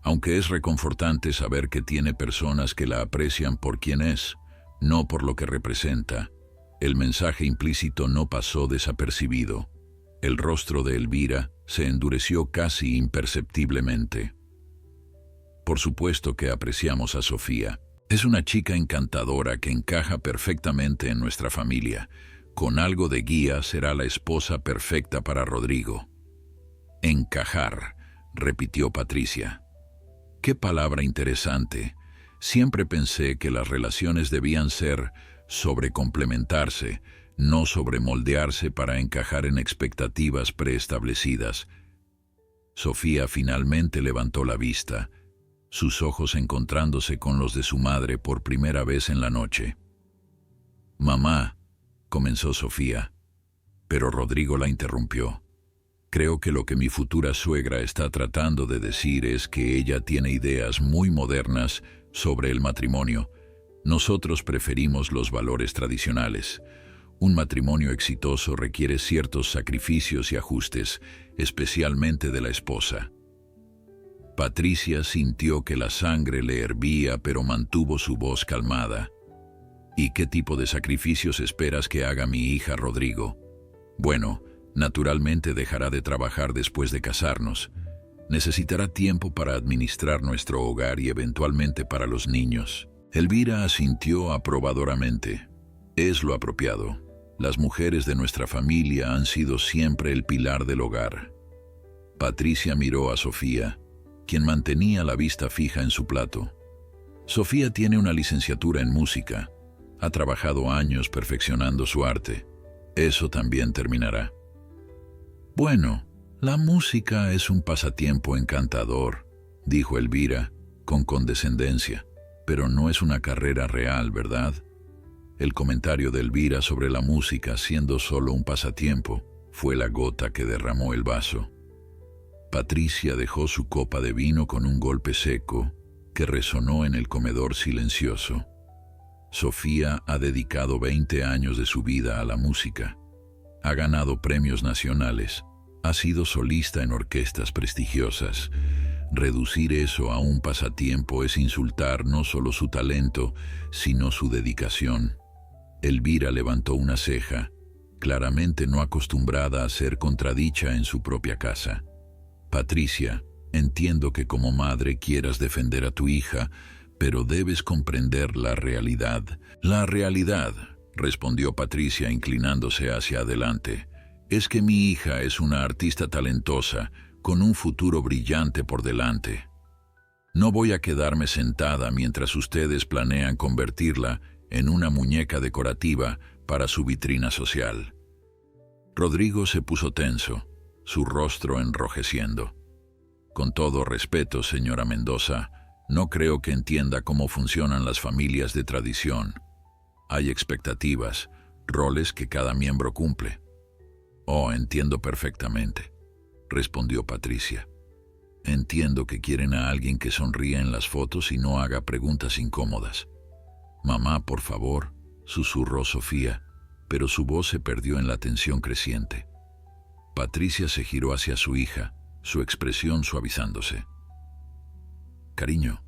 aunque es reconfortante saber que tiene personas que la aprecian por quien es, no por lo que representa». El mensaje implícito no pasó desapercibido. El rostro de Elvira se endureció casi imperceptiblemente. Por supuesto que apreciamos a Sofía. Es una chica encantadora que encaja perfectamente en nuestra familia. Con algo de guía será la esposa perfecta para Rodrigo. Encajar, repitió Patricia. Qué palabra interesante. Siempre pensé que las relaciones debían ser sobrecomplementarse, no sobremoldearse para encajar en expectativas preestablecidas. Sofía finalmente levantó la vista, sus ojos encontrándose con los de su madre por primera vez en la noche. «Mamá», comenzó Sofía, pero Rodrigo la interrumpió. «Creo que lo que mi futura suegra está tratando de decir es que ella tiene ideas muy modernas sobre el matrimonio. Nosotros preferimos los valores tradicionales. Un matrimonio exitoso requiere ciertos sacrificios y ajustes, especialmente de la esposa». Patricia sintió que la sangre le hervía, pero mantuvo su voz calmada. «¿Y qué tipo de sacrificios esperas que haga mi hija, Rodrigo?» «Bueno, naturalmente dejará de trabajar después de casarnos. Necesitará tiempo para administrar nuestro hogar y eventualmente para los niños». Elvira asintió aprobadoramente. «Es lo apropiado. Las mujeres de nuestra familia han sido siempre el pilar del hogar». Patricia miró a Sofía, quien mantenía la vista fija en su plato. Sofía tiene una licenciatura en música. Ha trabajado años perfeccionando su arte. Eso también terminará. «Bueno, la música es un pasatiempo encantador», dijo Elvira, con condescendencia, «pero no es una carrera real, ¿verdad?» El comentario de Elvira sobre la música siendo solo un pasatiempo fue la gota que derramó el vaso. Patricia dejó su copa de vino con un golpe seco que resonó en el comedor silencioso. Sofía ha dedicado 20 años de su vida a la música. Ha ganado premios nacionales. Ha sido solista en orquestas prestigiosas. Reducir eso a un pasatiempo es insultar no solo su talento, sino su dedicación. Elvira levantó una ceja, claramente no acostumbrada a ser contradicha en su propia casa. «Patricia, entiendo que como madre quieras defender a tu hija, pero debes comprender la realidad». «La realidad», respondió Patricia inclinándose hacia adelante, «es que mi hija es una artista talentosa, con un futuro brillante por delante. No voy a quedarme sentada mientras ustedes planean convertirla en una muñeca decorativa para su vitrina social». Rodrigo se puso tenso, su rostro enrojeciendo. «Con todo respeto, señora Mendoza, no creo que entienda cómo funcionan las familias de tradición. Hay expectativas, roles que cada miembro cumple». «Oh, entiendo perfectamente», respondió Patricia. «Entiendo que quieren a alguien que sonría en las fotos y no haga preguntas incómodas». «Mamá, por favor», susurró Sofía, pero su voz se perdió en la tensión creciente. Patricia se giró hacia su hija, su expresión suavizándose. «Cariño,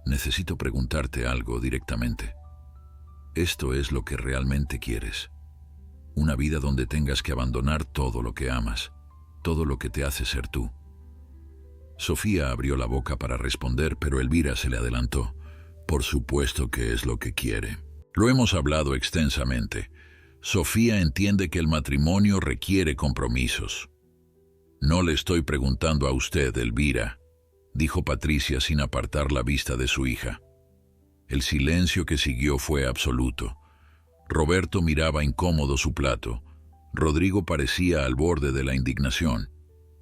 necesito preguntarte algo directamente. ¿Esto es lo que realmente quieres? Una vida donde tengas que abandonar todo lo que amas, todo lo que te hace ser tú». Sofía abrió la boca para responder, pero Elvira se le adelantó. «Por supuesto que es lo que quiere. Lo hemos hablado extensamente. Sofía entiende que el matrimonio requiere compromisos». «No le estoy preguntando a usted, Elvira», dijo Patricia sin apartar la vista de su hija. El silencio que siguió fue absoluto. Roberto miraba incómodo su plato. Rodrigo parecía al borde de la indignación,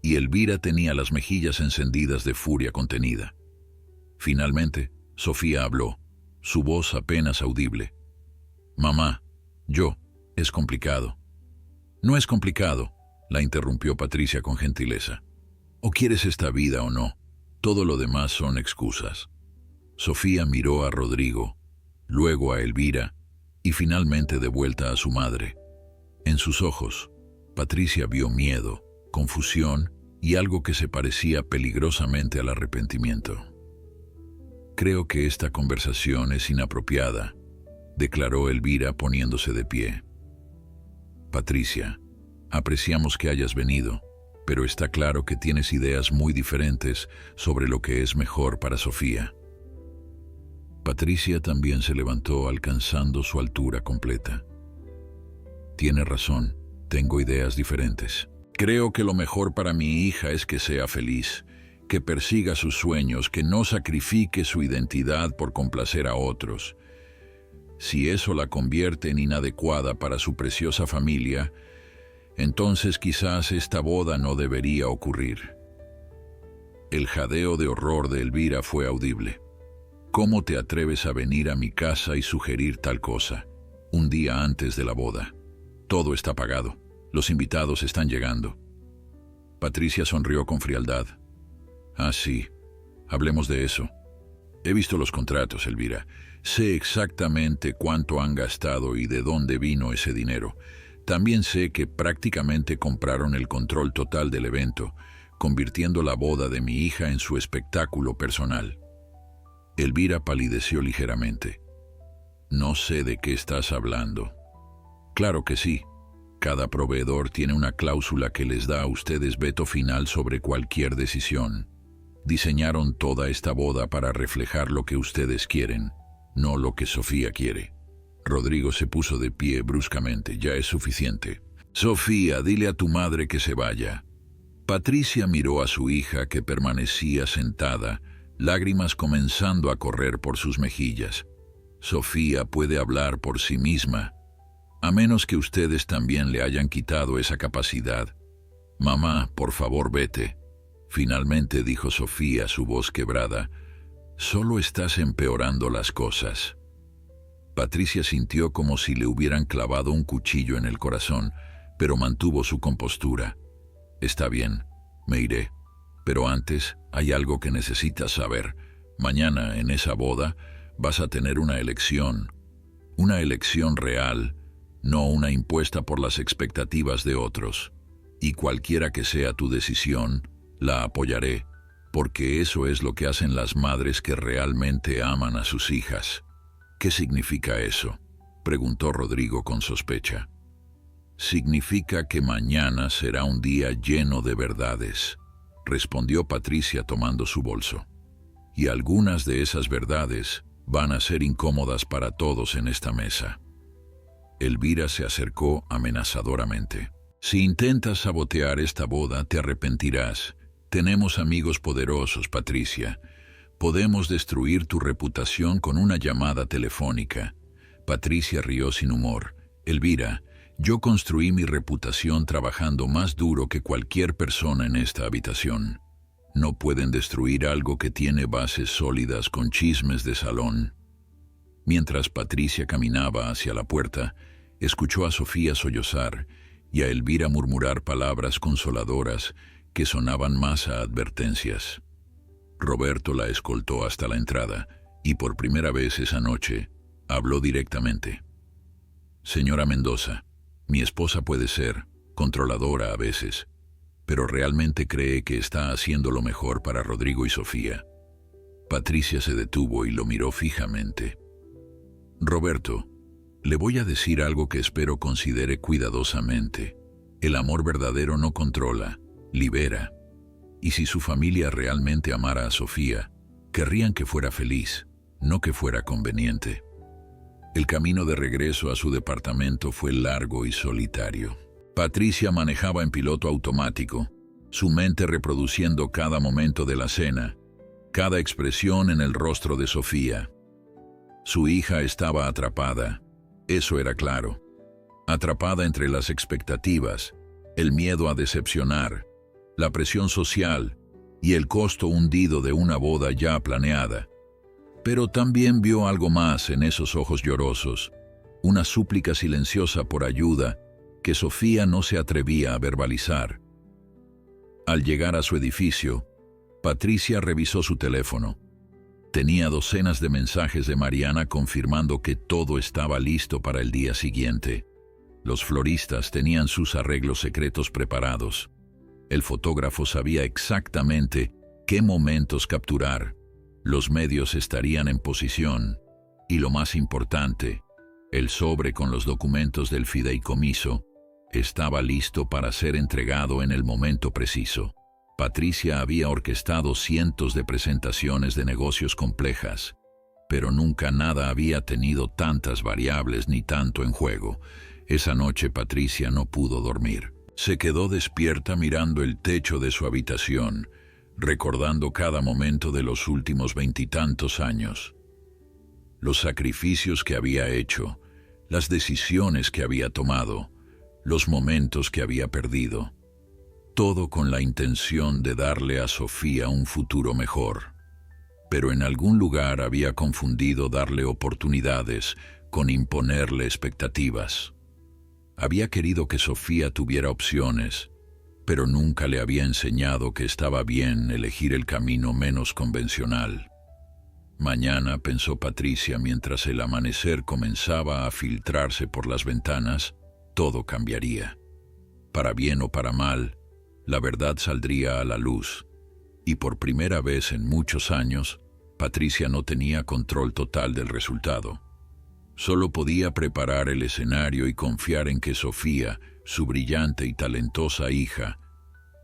y Elvira tenía las mejillas encendidas de furia contenida. Finalmente, Sofía habló, su voz apenas audible. «Mamá, es complicado». «No es complicado», la interrumpió Patricia con gentileza. «O quieres esta vida o no. Todo lo demás son excusas». Sofía miró a Rodrigo, luego a Elvira y finalmente de vuelta a su madre. En sus ojos, Patricia vio miedo, confusión y algo que se parecía peligrosamente al arrepentimiento. «Creo que esta conversación es inapropiada», declaró Elvira poniéndose de pie. «Patricia, apreciamos que hayas venido, pero está claro que tienes ideas muy diferentes sobre lo que es mejor para Sofía. Patricia también se levantó alcanzando su altura completa. Tiene razón, tengo ideas diferentes. Creo que lo mejor para mi hija es que sea feliz, que persiga sus sueños, que no sacrifique su identidad por complacer a otros. Si eso la convierte en inadecuada para su preciosa familia, entonces quizás esta boda no debería ocurrir. El jadeo de horror de Elvira fue audible. ¿Cómo te atreves a venir a mi casa y sugerir tal cosa? Un día antes de la boda. Todo está pagado. Los invitados están llegando. Patricia sonrió con frialdad. Ah, sí. Hablemos de eso. He visto los contratos, Elvira. Sé exactamente cuánto han gastado y de dónde vino ese dinero. También sé que prácticamente compraron el control total del evento, convirtiendo la boda de mi hija en su espectáculo personal. Elvira palideció ligeramente. No sé de qué estás hablando. Claro que sí. Cada proveedor tiene una cláusula que les da a ustedes veto final sobre cualquier decisión. Diseñaron toda esta boda para reflejar lo que ustedes quieren, no lo que Sofía quiere. Rodrigo se puso de pie bruscamente. Ya es suficiente. Sofía, dile a tu madre que se vaya. Patricia miró a su hija que permanecía sentada, lágrimas comenzando a correr por sus mejillas. Sofía puede hablar por sí misma, a menos que ustedes también le hayan quitado esa capacidad. Mamá, por favor, vete. Finalmente dijo Sofía, su voz quebrada. Solo estás empeorando las cosas. Patricia sintió como si le hubieran clavado un cuchillo en el corazón, pero mantuvo su compostura. Está bien, me iré. Pero antes, hay algo que necesitas saber. Mañana, en esa boda, vas a tener una elección real, no una impuesta por las expectativas de otros. Y cualquiera que sea tu decisión, la apoyaré, porque eso es lo que hacen las madres que realmente aman a sus hijas. ¿Qué significa eso?, preguntó Rodrigo con sospecha. Significa que mañana será un día lleno de verdades, respondió Patricia tomando su bolso. Y algunas de esas verdades van a ser incómodas para todos en esta mesa. Elvira se acercó amenazadoramente. Si intentas sabotear esta boda, te arrepentirás. Tenemos amigos poderosos, Patricia. Podemos destruir tu reputación con una llamada telefónica. Patricia rió sin humor. Elvira, yo construí mi reputación trabajando más duro que cualquier persona en esta habitación. No pueden destruir algo que tiene bases sólidas con chismes de salón. Mientras Patricia caminaba hacia la puerta, escuchó a Sofía sollozar y a Elvira murmurar palabras consoladoras que sonaban más a advertencias. Roberto la escoltó hasta la entrada y por primera vez esa noche habló directamente. Señora Mendoza, mi esposa puede ser controladora a veces, pero realmente cree que está haciendo lo mejor para Rodrigo y Sofía. Patricia se detuvo y lo miró fijamente. Roberto, le voy a decir algo que espero considere cuidadosamente. El amor verdadero no controla, libera. Y si su familia realmente amara a Sofía, querrían que fuera feliz, no que fuera conveniente. El camino de regreso a su departamento fue largo y solitario. Patricia manejaba en piloto automático, su mente reproduciendo cada momento de la cena, cada expresión en el rostro de Sofía. Su hija estaba atrapada, eso era claro. Atrapada entre las expectativas, el miedo a decepcionar, la presión social y el costo hundido de una boda ya planeada. Pero también vio algo más en esos ojos llorosos, una súplica silenciosa por ayuda que Sofía no se atrevía a verbalizar. Al llegar a su edificio, Patricia revisó su teléfono. Tenía docenas de mensajes de Mariana confirmando que todo estaba listo para el día siguiente. Los floristas tenían sus arreglos secretos preparados. El fotógrafo sabía exactamente qué momentos capturar. Los medios estarían en posición. Y lo más importante, el sobre con los documentos del fideicomiso estaba listo para ser entregado en el momento preciso. Patricia había orquestado cientos de presentaciones de negocios complejas, pero nunca nada había tenido tantas variables ni tanto en juego. Esa noche Patricia no pudo dormir. Se quedó despierta mirando el techo de su habitación, recordando cada momento de los últimos 20 y tantos años. Los sacrificios que había hecho, las decisiones que había tomado, los momentos que había perdido. Todo con la intención de darle a Sofía un futuro mejor. Pero en algún lugar había confundido darle oportunidades con imponerle expectativas. Había querido que Sofía tuviera opciones, pero nunca le había enseñado que estaba bien elegir el camino menos convencional. Mañana, pensó Patricia mientras el amanecer comenzaba a filtrarse por las ventanas, todo cambiaría. Para bien o para mal, la verdad saldría a la luz, y por primera vez en muchos años, Patricia no tenía control total del resultado. Solo podía preparar el escenario y confiar en que Sofía, su brillante y talentosa hija,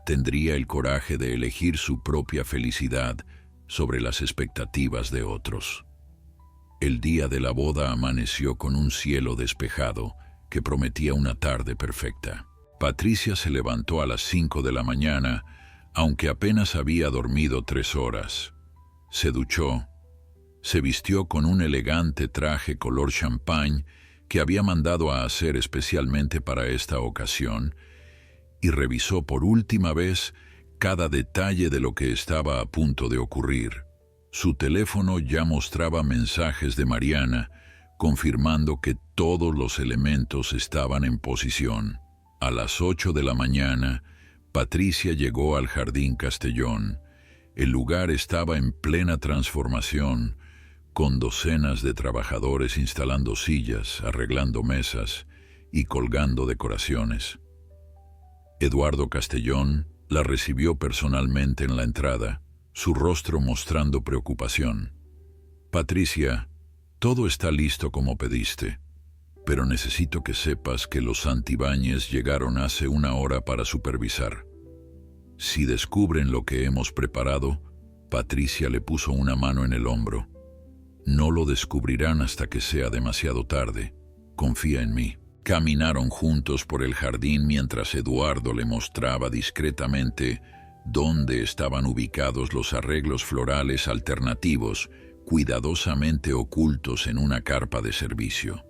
tendría el coraje de elegir su propia felicidad sobre las expectativas de otros. El día de la boda amaneció con un cielo despejado que prometía una tarde perfecta. Patricia se levantó a las 5 de la mañana, aunque apenas había dormido 3 horas. Se duchó, se vistió con un elegante traje color champagne que había mandado a hacer especialmente para esta ocasión y revisó por última vez cada detalle de lo que estaba a punto de ocurrir. Su teléfono ya mostraba mensajes de Mariana, confirmando que todos los elementos estaban en posición. A las 8 de la mañana, Patricia llegó al Jardín Castellón. El lugar estaba en plena transformación, con docenas de trabajadores instalando sillas, arreglando mesas y colgando decoraciones. Eduardo Castellón la recibió personalmente en la entrada, su rostro mostrando preocupación. «Patricia, todo está listo como pediste, pero necesito que sepas que los Santibáñez llegaron hace 1 hora para supervisar. Si descubren lo que hemos preparado», Patricia le puso una mano en el hombro, «no lo descubrirán hasta que sea demasiado tarde. Confía en mí». Caminaron juntos por el jardín mientras Eduardo le mostraba discretamente dónde estaban ubicados los arreglos florales alternativos, cuidadosamente ocultos en una carpa de servicio.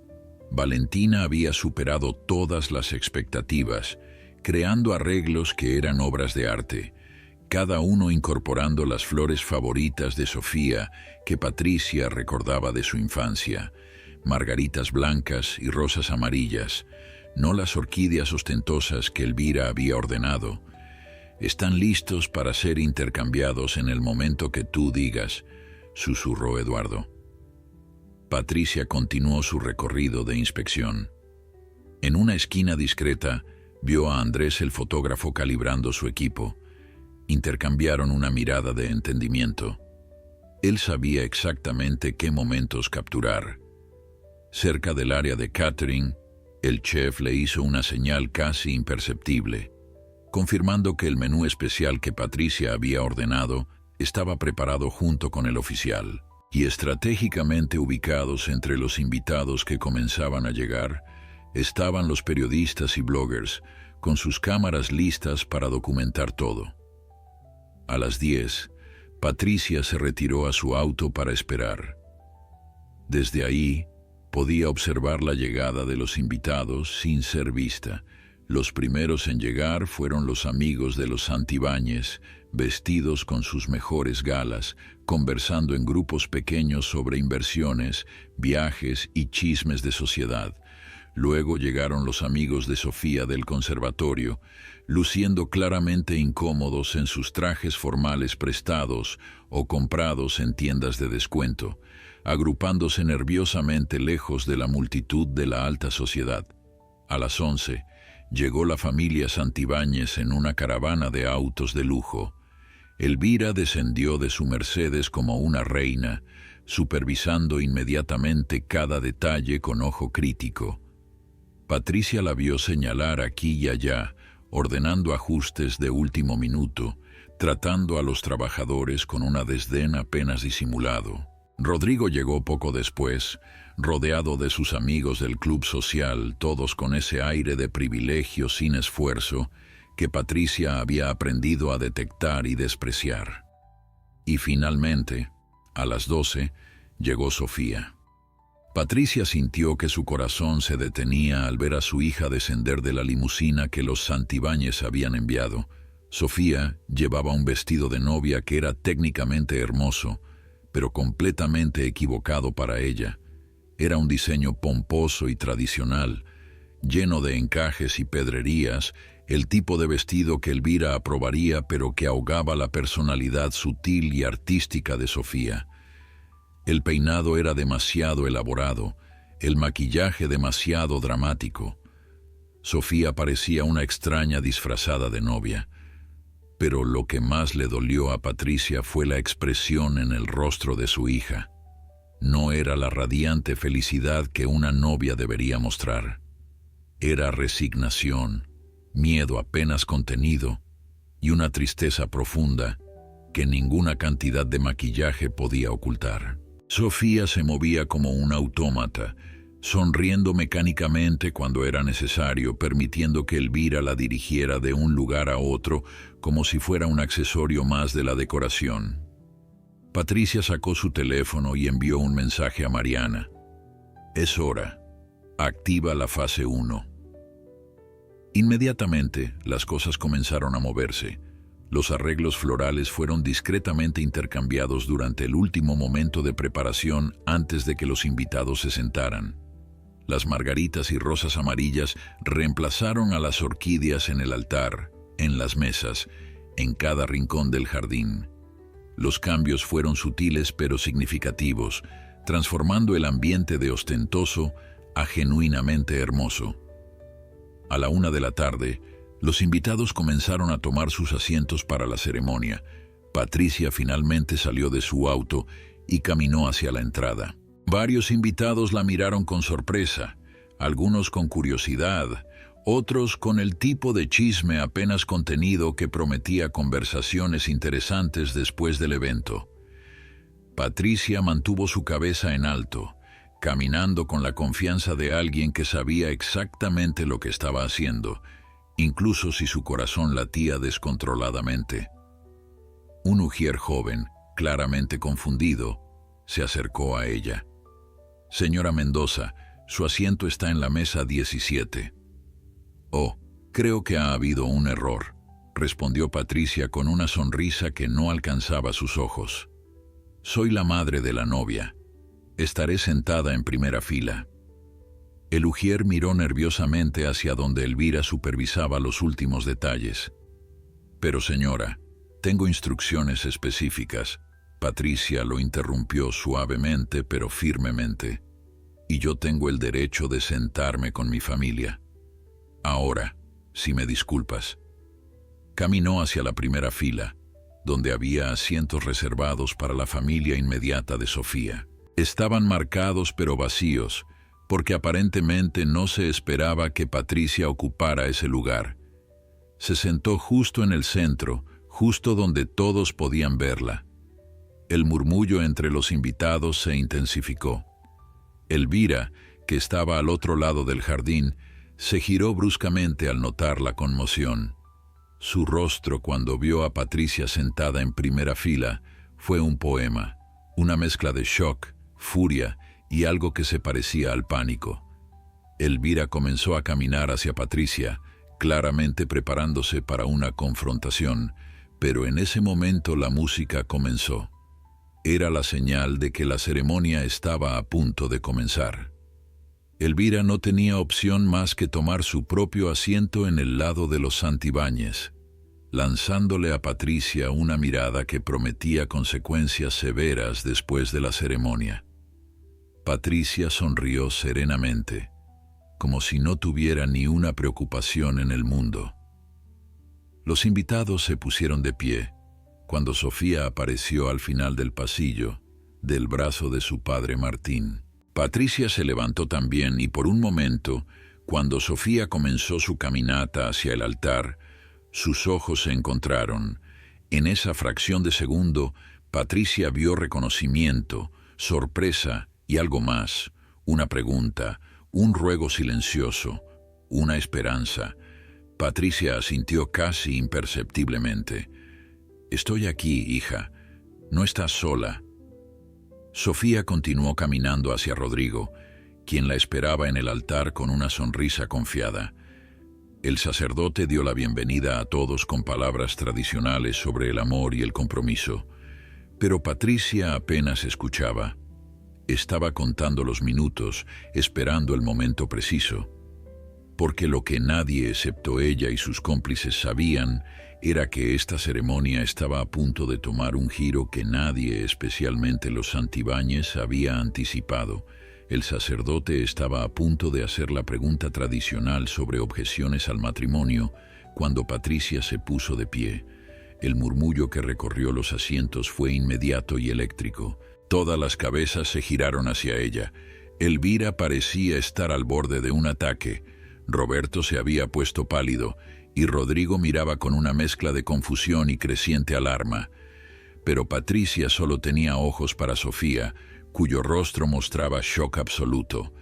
Valentina había superado todas las expectativas, creando arreglos que eran obras de arte, cada uno incorporando las flores favoritas de Sofía que Patricia recordaba de su infancia, margaritas blancas y rosas amarillas, no las orquídeas ostentosas que Elvira había ordenado. «Están listos para ser intercambiados en el momento que tú digas», susurró Eduardo. Patricia continuó su recorrido de inspección. En una esquina discreta, vio a Andrés el fotógrafo calibrando su equipo. Intercambiaron una mirada de entendimiento. Él sabía exactamente qué momentos capturar. Cerca del área de catering, el chef le hizo una señal casi imperceptible, confirmando que el menú especial que Patricia había ordenado estaba preparado junto con el oficial. Y estratégicamente ubicados entre los invitados que comenzaban a llegar, estaban los periodistas y bloggers, con sus cámaras listas para documentar todo. A las 10, Patricia se retiró a su auto para esperar. Desde ahí, podía observar la llegada de los invitados sin ser vista. Los primeros en llegar fueron los amigos de los Santibáñez, vestidos con sus mejores galas, conversando en grupos pequeños sobre inversiones, viajes y chismes de sociedad. Luego llegaron los amigos de Sofía del conservatorio, luciendo claramente incómodos en sus trajes formales prestados o comprados en tiendas de descuento, agrupándose nerviosamente lejos de la multitud de la alta sociedad. A las 11, llegó la familia Santibáñez en una caravana de autos de lujo. Elvira descendió de su Mercedes como una reina, supervisando inmediatamente cada detalle con ojo crítico. Patricia la vio señalar aquí y allá, ordenando ajustes de último minuto, tratando a los trabajadores con una desdén apenas disimulado. Rodrigo llegó poco después, rodeado de sus amigos del club social, todos con ese aire de privilegio sin esfuerzo que Patricia había aprendido a detectar y despreciar. Y finalmente, a las 12, llegó Sofía. Patricia sintió que su corazón se detenía al ver a su hija descender de la limusina que los Santibáñez habían enviado. Sofía llevaba un vestido de novia que era técnicamente hermoso, pero completamente equivocado para ella. Era un diseño pomposo y tradicional, lleno de encajes y pedrerías, el tipo de vestido que Elvira aprobaría, pero que ahogaba la personalidad sutil y artística de Sofía. El peinado era demasiado elaborado, el maquillaje demasiado dramático. Sofía parecía una extraña disfrazada de novia. Pero lo que más le dolió a Patricia fue la expresión en el rostro de su hija. No era la radiante felicidad que una novia debería mostrar. Era resignación, miedo apenas contenido y una tristeza profunda que ninguna cantidad de maquillaje podía ocultar. Sofía se movía como un autómata, sonriendo mecánicamente cuando era necesario, permitiendo que Elvira la dirigiera de un lugar a otro como si fuera un accesorio más de la decoración. Patricia sacó su teléfono y envió un mensaje a Mariana. «Es hora. Activa la fase 1». Inmediatamente, las cosas comenzaron a moverse. Los arreglos florales fueron discretamente intercambiados durante el último momento de preparación antes de que los invitados se sentaran. Las margaritas y rosas amarillas reemplazaron a las orquídeas en el altar, en las mesas, en cada rincón del jardín. Los cambios fueron sutiles pero significativos, transformando el ambiente de ostentoso a genuinamente hermoso. A la 1 de la tarde, los invitados comenzaron a tomar sus asientos para la ceremonia. Patricia finalmente salió de su auto y caminó hacia la entrada. Varios invitados la miraron con sorpresa, algunos con curiosidad, otros con el tipo de chisme apenas contenido que prometía conversaciones interesantes después del evento. Patricia mantuvo su cabeza en alto, caminando con la confianza de alguien que sabía exactamente lo que estaba haciendo, incluso si su corazón latía descontroladamente. Un ujier joven, claramente confundido, se acercó a ella. «Señora Mendoza, su asiento está en la mesa 17». «Oh, creo que ha habido un error», respondió Patricia con una sonrisa que no alcanzaba sus ojos. «Soy la madre de la novia. Estaré sentada en primera fila». El ujier miró nerviosamente hacia donde Elvira supervisaba los últimos detalles. «Pero señora, tengo instrucciones específicas». Patricia lo interrumpió suavemente pero firmemente. «Y yo tengo el derecho de sentarme con mi familia. Ahora, si me disculpas». Caminó hacia la primera fila, donde había asientos reservados para la familia inmediata de Sofía. Estaban marcados pero vacíos, porque aparentemente no se esperaba que Patricia ocupara ese lugar. Se sentó justo en el centro, justo donde todos podían verla. El murmullo entre los invitados se intensificó. Elvira, que estaba al otro lado del jardín, se giró bruscamente al notar la conmoción. Su rostro, cuando vio a Patricia sentada en primera fila, fue un poema, una mezcla de shock, furia y algo que se parecía al pánico. Elvira comenzó a caminar hacia Patricia, claramente preparándose para una confrontación, pero en ese momento la música comenzó. Era la señal de que la ceremonia estaba a punto de comenzar. Elvira no tenía opción más que tomar su propio asiento en el lado de los Santibáñez, lanzándole a Patricia una mirada que prometía consecuencias severas después de la ceremonia. Patricia sonrió serenamente, como si no tuviera ni una preocupación en el mundo. Los invitados se pusieron de pie cuando Sofía apareció al final del pasillo, del brazo de su padre Martín. Patricia se levantó también y por un momento, Cuando Sofía comenzó su caminata hacia el altar, sus ojos se encontraron. En esa fracción de segundo, Patricia vio reconocimiento, sorpresa y algo más, una pregunta, un ruego silencioso, una esperanza. Patricia asintió casi imperceptiblemente. «Estoy aquí, hija. No estás sola». Sofía continuó caminando hacia Rodrigo, quien la esperaba en el altar con una sonrisa confiada. El sacerdote dio la bienvenida a todos con palabras tradicionales sobre el amor y el compromiso, pero Patricia apenas escuchaba. Estaba contando los minutos, esperando el momento preciso, porque lo que nadie excepto ella y sus cómplices sabían era que esta ceremonia estaba a punto de tomar un giro que nadie, especialmente los Santibáñez, había anticipado. El sacerdote estaba a punto de hacer la pregunta tradicional sobre objeciones al matrimonio cuando Patricia se puso de pie. El murmullo que recorrió los asientos fue inmediato y eléctrico. Todas las cabezas se giraron hacia ella. Elvira parecía estar al borde de un ataque. Roberto se había puesto pálido y Rodrigo miraba con una mezcla de confusión y creciente alarma. Pero Patricia solo tenía ojos para Sofía, cuyo rostro mostraba shock absoluto.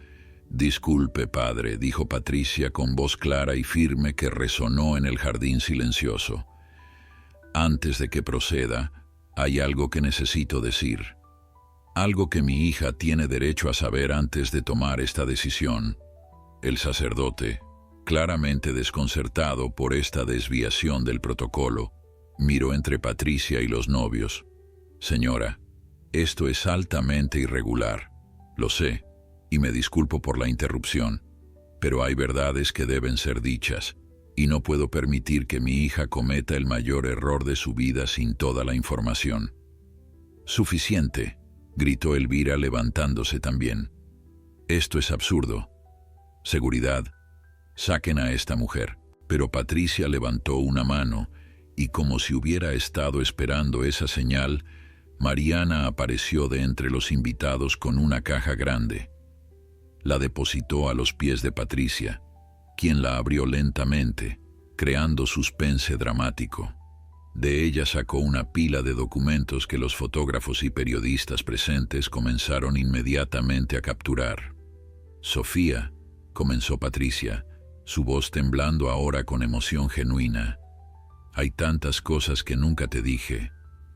«Disculpe, padre», dijo Patricia con voz clara y firme que resonó en el jardín silencioso. «Antes de que proceda, hay algo que necesito decir. Algo que mi hija tiene derecho a saber antes de tomar esta decisión». El sacerdote, claramente desconcertado por esta desviación del protocolo, miró entre Patricia y los novios. «Señora, esto es altamente irregular, lo sé, y me disculpo por la interrupción, pero hay verdades que deben ser dichas, y no puedo permitir que mi hija cometa el mayor error de su vida sin toda la información». «Suficiente», gritó Elvira levantándose también. «Esto es absurdo. Seguridad, saquen a esta mujer». Pero Patricia levantó una mano, y como si hubiera estado esperando esa señal, Mariana apareció de entre los invitados con una caja grande. La depositó a los pies de Patricia, quien la abrió lentamente, creando suspense dramático. De ella sacó una pila de documentos que los fotógrafos y periodistas presentes comenzaron inmediatamente a capturar. «Sofía», comenzó Patricia, su voz temblando ahora con emoción genuina, «hay tantas cosas que nunca te dije.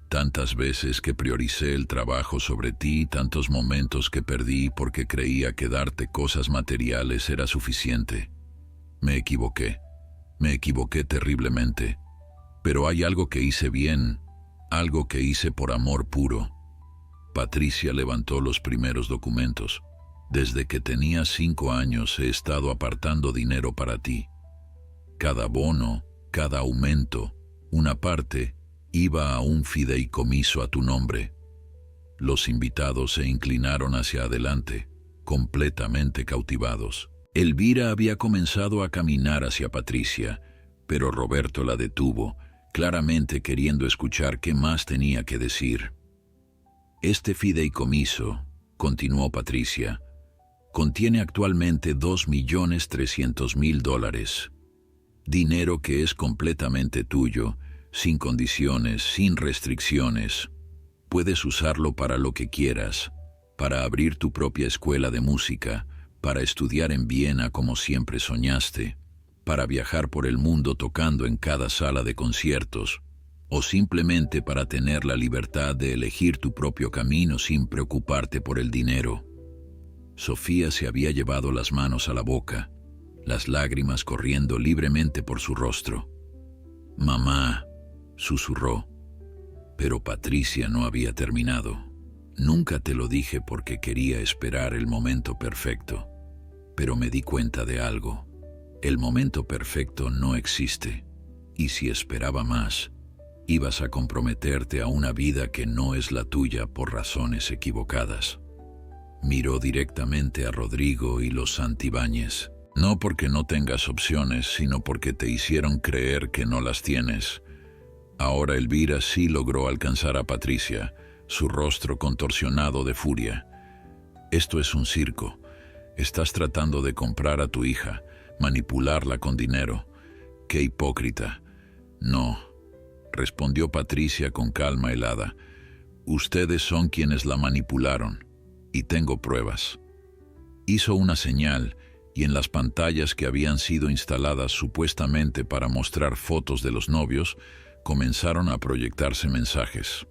Tantas veces que prioricé el trabajo sobre ti, tantos momentos que perdí porque creía que darte cosas materiales era suficiente. Me equivoqué terriblemente. Pero hay algo que hice bien, algo que hice por amor puro». Patricia levantó los primeros documentos. «Desde que tenía 5 años he estado apartando dinero para ti. Cada bono, cada aumento, una parte, iba a un fideicomiso a tu nombre». Los invitados se inclinaron hacia adelante, completamente cautivados. Elvira había comenzado a caminar hacia Patricia, pero Roberto la detuvo, claramente queriendo escuchar qué más tenía que decir. «Este fideicomiso», continuó Patricia, «contiene actualmente $2.300.000. Dinero que es completamente tuyo, sin condiciones, sin restricciones. Puedes usarlo para lo que quieras, para abrir tu propia escuela de música, para estudiar en Viena como siempre soñaste, para viajar por el mundo tocando en cada sala de conciertos, o simplemente para tener la libertad de elegir tu propio camino sin preocuparte por el dinero». Sofía se había llevado las manos a la boca, las lágrimas corriendo libremente por su rostro. «Mamá», susurró, pero Patricia no había terminado. «Nunca te lo dije porque quería esperar el momento perfecto, pero me di cuenta de algo. El momento perfecto no existe, y si esperaba más, ibas a comprometerte a una vida que no es la tuya por razones equivocadas». Miró directamente a Rodrigo y los Santibáñez. «No porque no tengas opciones, sino porque te hicieron creer que no las tienes». Ahora Elvira sí logró alcanzar a Patricia, su rostro contorsionado de furia. «Esto es un circo. Estás tratando de comprar a tu hija, manipularla con dinero. ¡Qué hipócrita! No, respondió Patricia con calma helada. Ustedes son quienes la manipularon, y tengo pruebas. Hizo una señal, y en las pantallas que habían sido instaladas supuestamente para mostrar fotos de los novios, comenzaron a proyectarse mensajes.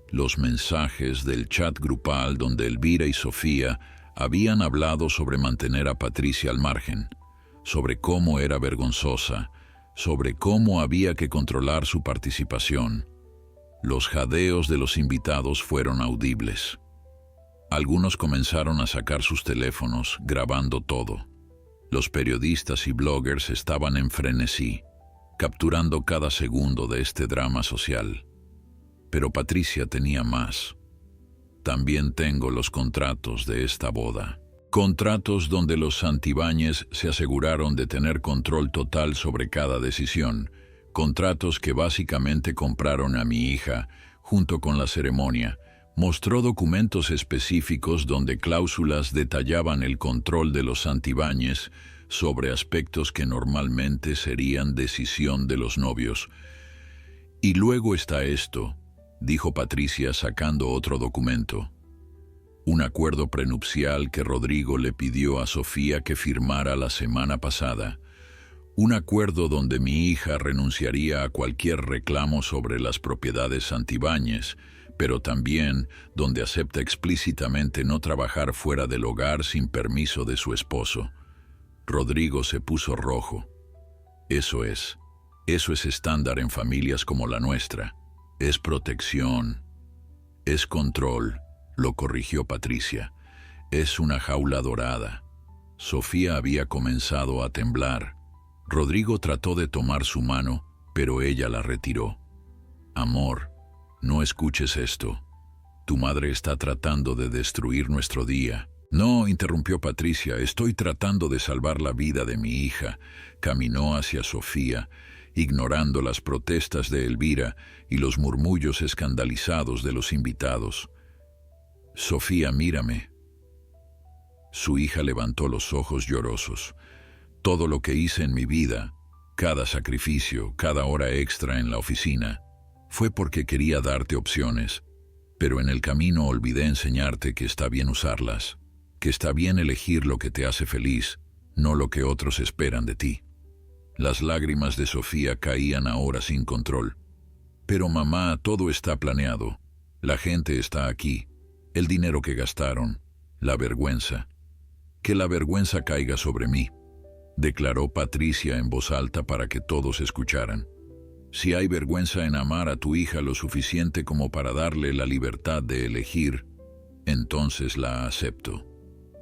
Los mensajes del chat grupal donde Elvira y Sofía habían hablado sobre mantener a Patricia al margen, sobre cómo era vergonzosa, sobre cómo había que controlar su participación. Los jadeos de los invitados fueron audibles. Algunos comenzaron a sacar sus teléfonos, grabando todo. Los periodistas y bloggers estaban en frenesí, capturando cada segundo de este drama social. Pero Patricia tenía más. También tengo los contratos de esta boda. Contratos donde los Santibáñez se aseguraron de tener control total sobre cada decisión. Contratos que básicamente compraron a mi hija, junto con la ceremonia. Mostró documentos específicos donde cláusulas detallaban el control de los Santibáñez sobre aspectos que normalmente serían decisión de los novios. Y luego está esto, dijo Patricia sacando otro documento. Un acuerdo prenupcial que Rodrigo le pidió a Sofía que firmara la semana pasada. Un acuerdo donde mi hija renunciaría a cualquier reclamo sobre las propiedades Santibáñez, pero también donde acepta explícitamente no trabajar fuera del hogar sin permiso de su esposo. Rodrigo se puso rojo. Eso es estándar en familias como la nuestra. Es protección, es control, lo corrigió Patricia. Es una jaula dorada. Sofía había comenzado a temblar. Rodrigo trató de tomar su mano, pero ella la retiró. Amor, no escuches esto. Tu madre está tratando de destruir nuestro día. No, interrumpió Patricia, estoy tratando de salvar la vida de mi hija. Caminó hacia Sofía, ignorando las protestas de Elvira y los murmullos escandalizados de los invitados. Sofía, mírame. Su hija levantó los ojos llorosos. Todo lo que hice en mi vida, cada sacrificio, cada hora extra en la oficina, fue porque quería darte opciones, pero en el camino olvidé enseñarte que está bien usarlas, que está bien elegir lo que te hace feliz, no lo que otros esperan de ti. Las lágrimas de Sofía caían ahora sin control. Pero mamá, todo está planeado. La gente está aquí. El dinero que gastaron. La vergüenza. Que la vergüenza caiga sobre mí, declaró Patricia en voz alta para que todos escucharan. Si hay vergüenza en amar a tu hija lo suficiente como para darle la libertad de elegir, entonces la acepto.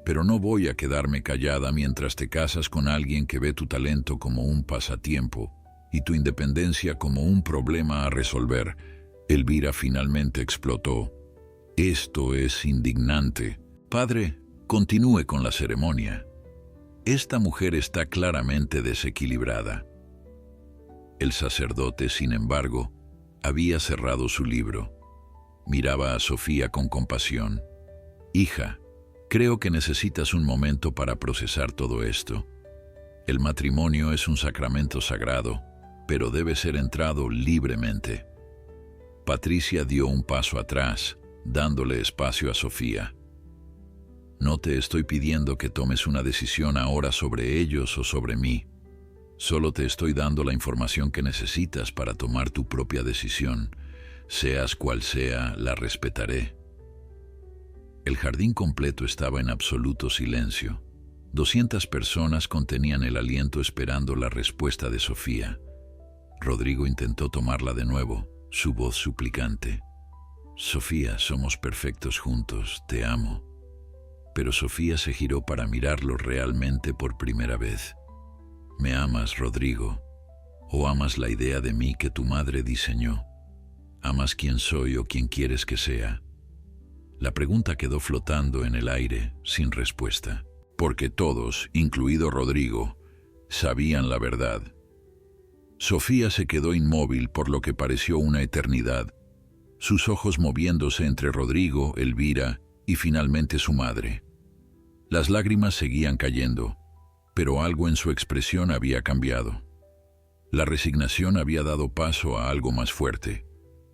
Pero no voy a quedarme callada mientras te casas con alguien que ve tu talento como un pasatiempo y tu independencia como un problema a resolver. Elvira finalmente explotó. Esto es indignante. Padre, continúe con la ceremonia. Esta mujer está claramente desequilibrada. El sacerdote, sin embargo, había cerrado su libro. Miraba a Sofía con compasión. Hija, creo que necesitas un momento para procesar todo esto. El matrimonio es un sacramento sagrado, pero debe ser entrado libremente. Patricia dio un paso atrás, dándole espacio a Sofía. No te estoy pidiendo que tomes una decisión ahora sobre ellos o sobre mí. Solo te estoy dando la información que necesitas para tomar tu propia decisión. Seas cual sea, la respetaré. El jardín completo estaba en absoluto silencio. 200 personas contenían el aliento esperando la respuesta de Sofía. Rodrigo intentó tomarla de nuevo, su voz suplicante. Sofía, somos perfectos juntos, te amo. Pero Sofía se giró para mirarlo realmente por primera vez. ¿Me amas, Rodrigo? ¿O amas la idea de mí que tu madre diseñó? ¿Amas quién soy o quién quieres que sea? La pregunta quedó flotando en el aire, sin respuesta, porque todos, incluido Rodrigo, sabían la verdad. Sofía se quedó inmóvil por lo que pareció una eternidad, sus ojos moviéndose entre Rodrigo, Elvira y finalmente su madre. Las lágrimas seguían cayendo. pero algo en su expresión había cambiado. La resignación había dado paso a algo más fuerte,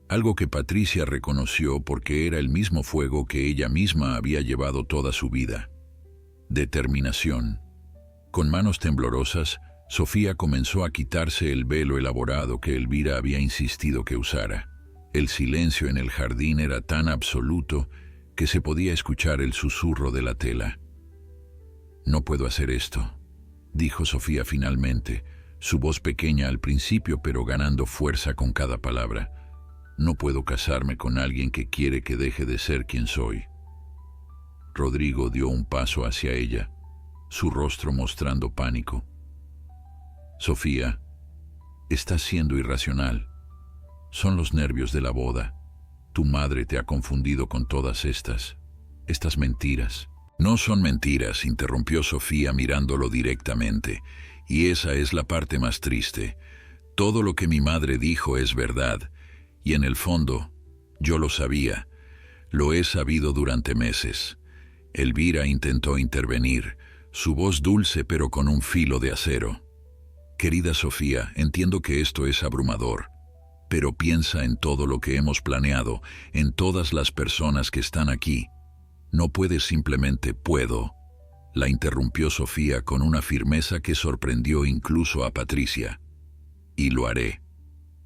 algo que Patricia reconoció porque era el mismo fuego que ella misma había llevado toda su vida. Determinación. Con manos temblorosas, Sofía comenzó a quitarse el velo elaborado que Elvira había insistido que usara. El silencio en el jardín era tan absoluto que se podía escuchar el susurro de la tela. «No puedo hacer esto», dijo Sofía finalmente, su voz pequeña al principio pero ganando fuerza con cada palabra. «No puedo casarme con alguien que quiere que deje de ser quien soy». Rodrigo dio un paso hacia ella, su rostro mostrando pánico. «Sofía, estás siendo irracional. Son los nervios de la boda. Tu madre te ha confundido con todas estas mentiras». «No son mentiras», interrumpió Sofía mirándolo directamente, «y esa es la parte más triste. Todo lo que mi madre dijo es verdad, y en el fondo, yo lo sabía. Lo he sabido durante meses». Elvira intentó intervenir, su voz dulce pero con un filo de acero. «Querida Sofía, entiendo que esto es abrumador, pero piensa en todo lo que hemos planeado, en todas las personas que están aquí. No puedes simplemente «puedo», la interrumpió Sofía con una firmeza que sorprendió incluso a Patricia. «Y lo haré,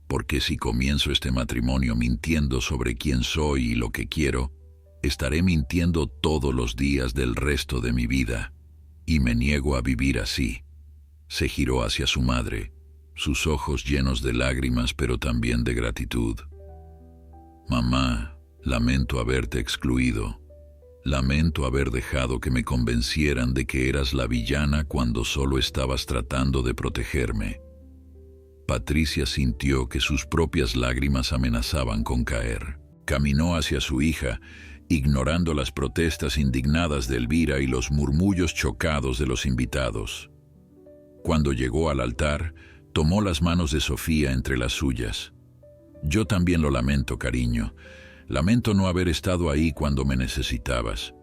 porque si comienzo este matrimonio mintiendo sobre quién soy y lo que quiero, estaré mintiendo todos los días del resto de mi vida, y me niego a vivir así». Se giró hacia su madre, sus ojos llenos de lágrimas pero también de gratitud. «Mamá, lamento haberte excluido. Lamento haber dejado que me convencieran de que eras la villana cuando solo estabas tratando de protegerme». Patricia sintió que sus propias lágrimas amenazaban con caer. Caminó hacia su hija, ignorando las protestas indignadas de Elvira y los murmullos chocados de los invitados. Cuando llegó al altar, tomó las manos de Sofía entre las suyas. «Yo también lo lamento, cariño. Lamento no haber estado ahí cuando me necesitabas.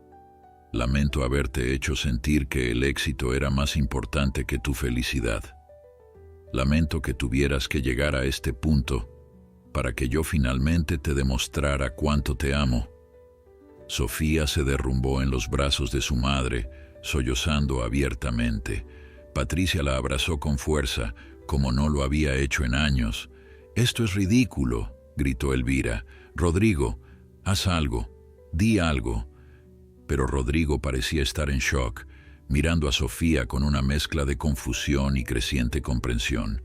Lamento haberte hecho sentir que el éxito era más importante que tu felicidad. Lamento que tuvieras que llegar a este punto para que yo finalmente te demostrara cuánto te amo». Sofía se derrumbó en los brazos de su madre, sollozando abiertamente. Patricia la abrazó con fuerza, como no lo había hecho en años. «Esto es ridículo», gritó Elvira. «Rodrigo, haz algo, di algo». Pero Rodrigo parecía estar en shock, mirando a Sofía con una mezcla de confusión y creciente comprensión.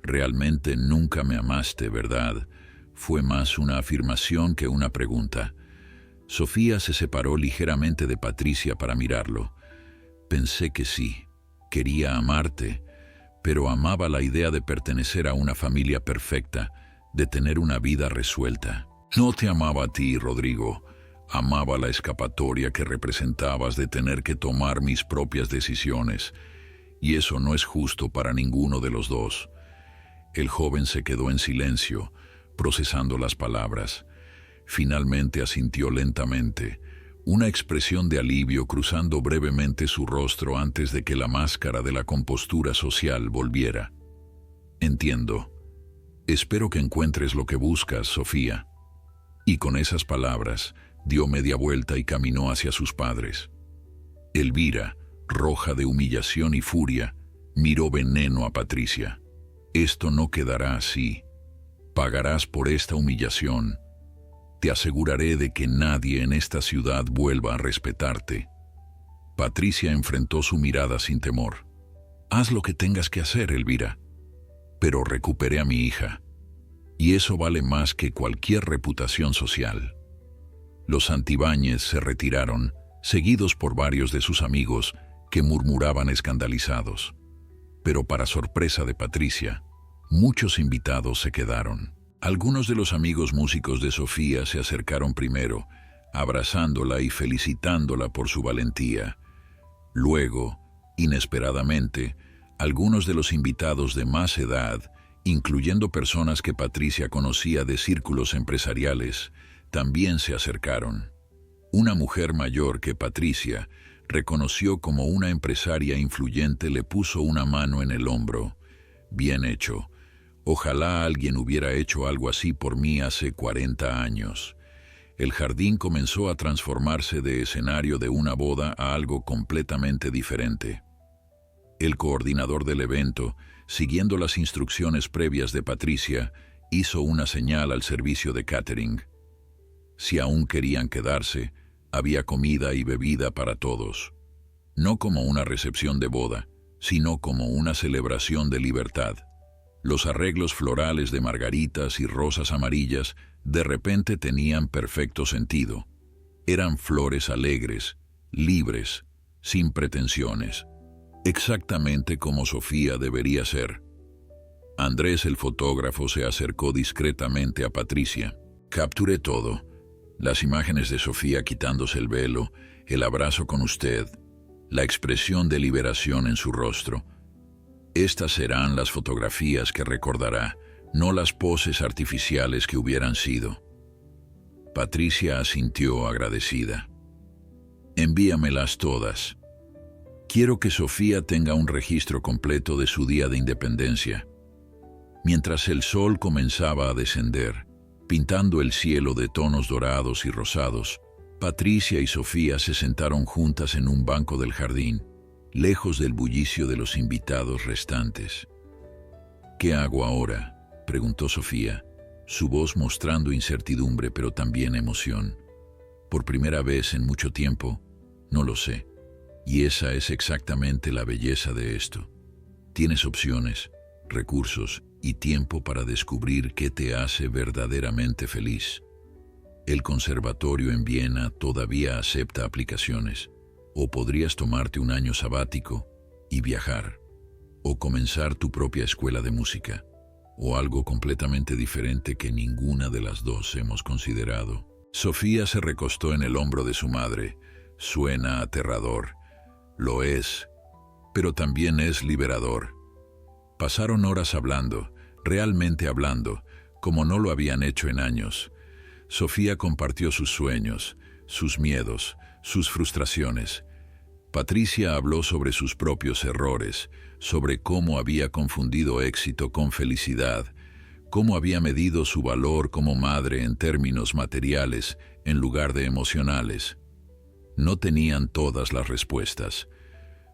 «Realmente nunca me amaste, ¿verdad?», fue más una afirmación que una pregunta. Sofía se separó ligeramente de Patricia para mirarlo. «Pensé que sí, quería amarte, pero amaba la idea de pertenecer a una familia perfecta, de tener una vida resuelta. No te amaba a ti, Rodrigo. Amaba la escapatoria que representabas de tener que tomar mis propias decisiones, y eso no es justo para ninguno de los dos». El joven se quedó en silencio, procesando las palabras. Finalmente asintió lentamente, una expresión de alivio cruzando brevemente su rostro antes de que la máscara de la compostura social volviera. «Entiendo. Espero que encuentres lo que buscas, Sofía». Y con esas palabras, dio media vuelta y caminó hacia sus padres. Elvira, roja de humillación y furia, miró veneno a Patricia. «Esto no quedará así. Pagarás por esta humillación. Te aseguraré de que nadie en esta ciudad vuelva a respetarte». Patricia enfrentó su mirada sin temor. «Haz lo que tengas que hacer, Elvira. Pero recuperé a mi hija, y eso vale más que cualquier reputación social». Los Santibáñez se retiraron, seguidos por varios de sus amigos que murmuraban escandalizados. Pero para sorpresa de Patricia, muchos invitados se quedaron. Algunos de los amigos músicos de Sofía se acercaron primero, abrazándola y felicitándola por su valentía. Luego, inesperadamente, algunos de los invitados de más edad, incluyendo personas que Patricia conocía de círculos empresariales, también se acercaron. Una mujer mayor que Patricia, reconoció como una empresaria influyente, le puso una mano en el hombro. Bien hecho. Ojalá alguien hubiera hecho algo así por mí hace 40 años. El jardín comenzó a transformarse de escenario de una boda a algo completamente diferente. El coordinador del evento, siguiendo las instrucciones previas de Patricia, hizo una señal al servicio de catering. Si aún querían quedarse, había comida y bebida para todos. No como una recepción de boda, sino como una celebración de libertad. Los arreglos florales de margaritas y rosas amarillas de repente tenían perfecto sentido. Eran flores alegres, libres, sin pretensiones. Exactamente como Sofía debería ser. Andrés, el fotógrafo, se acercó discretamente a Patricia. Capturé todo. Las imágenes de Sofía quitándose el velo, el abrazo con usted, la expresión de liberación en su rostro. Estas serán las fotografías que recordará, no las poses artificiales que hubieran sido. Patricia asintió agradecida. Envíamelas todas. Quiero que Sofía tenga un registro completo de su día de independencia. Mientras el sol comenzaba a descender, pintando el cielo de tonos dorados y rosados, Patricia y Sofía se sentaron juntas en un banco del jardín, lejos del bullicio de los invitados restantes. ¿Qué hago ahora?, preguntó Sofía, su voz mostrando incertidumbre pero también emoción. Por primera vez en mucho tiempo, no lo sé. Y esa es exactamente la belleza de esto. Tienes opciones, recursos y tiempo para descubrir qué te hace verdaderamente feliz. El conservatorio en Viena todavía acepta aplicaciones. O podrías tomarte un año sabático y viajar. O comenzar tu propia escuela de música. O algo completamente diferente que ninguna de las dos hemos considerado. Sofía se recostó en el hombro de su madre. Suena aterrador. Lo es, pero también es liberador. Pasaron horas hablando, realmente hablando, como no lo habían hecho en años. Sofía compartió sus sueños, sus miedos, sus frustraciones. Patricia habló sobre sus propios errores, sobre cómo había confundido éxito con felicidad, cómo había medido su valor como madre en términos materiales en lugar de emocionales. No tenían todas las respuestas.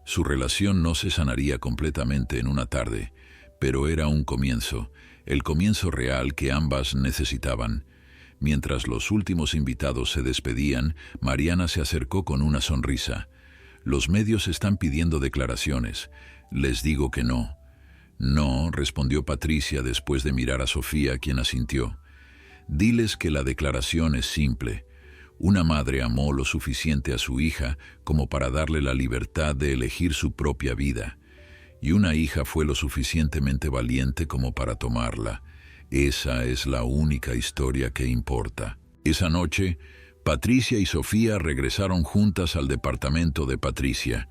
Su relación no se sanaría completamente en una tarde, pero era un comienzo, el comienzo real que ambas necesitaban. Mientras los últimos invitados se despedían, Mariana se acercó con una sonrisa. Los medios están pidiendo declaraciones. Les digo que no. No, respondió Patricia después de mirar a Sofía, quien asintió. Diles que la declaración es simple. Una madre amó lo suficiente a su hija como para darle la libertad de elegir su propia vida, y una hija fue lo suficientemente valiente como para tomarla. Esa es la única historia que importa. Esa noche, Patricia y Sofía regresaron juntas al departamento de Patricia.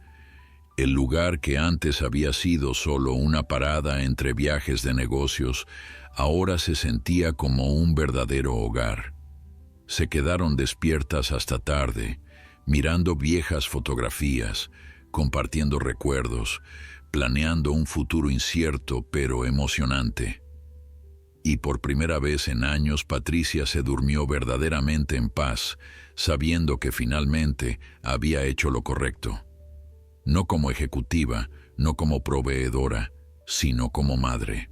El lugar que antes había sido solo una parada entre viajes de negocios, ahora se sentía como un verdadero hogar. Se quedaron despiertas hasta tarde, mirando viejas fotografías, compartiendo recuerdos, planeando un futuro incierto pero emocionante. Y por primera vez en años Patricia se durmió verdaderamente en paz, sabiendo que finalmente había hecho lo correcto. No como ejecutiva, no como proveedora, sino como madre.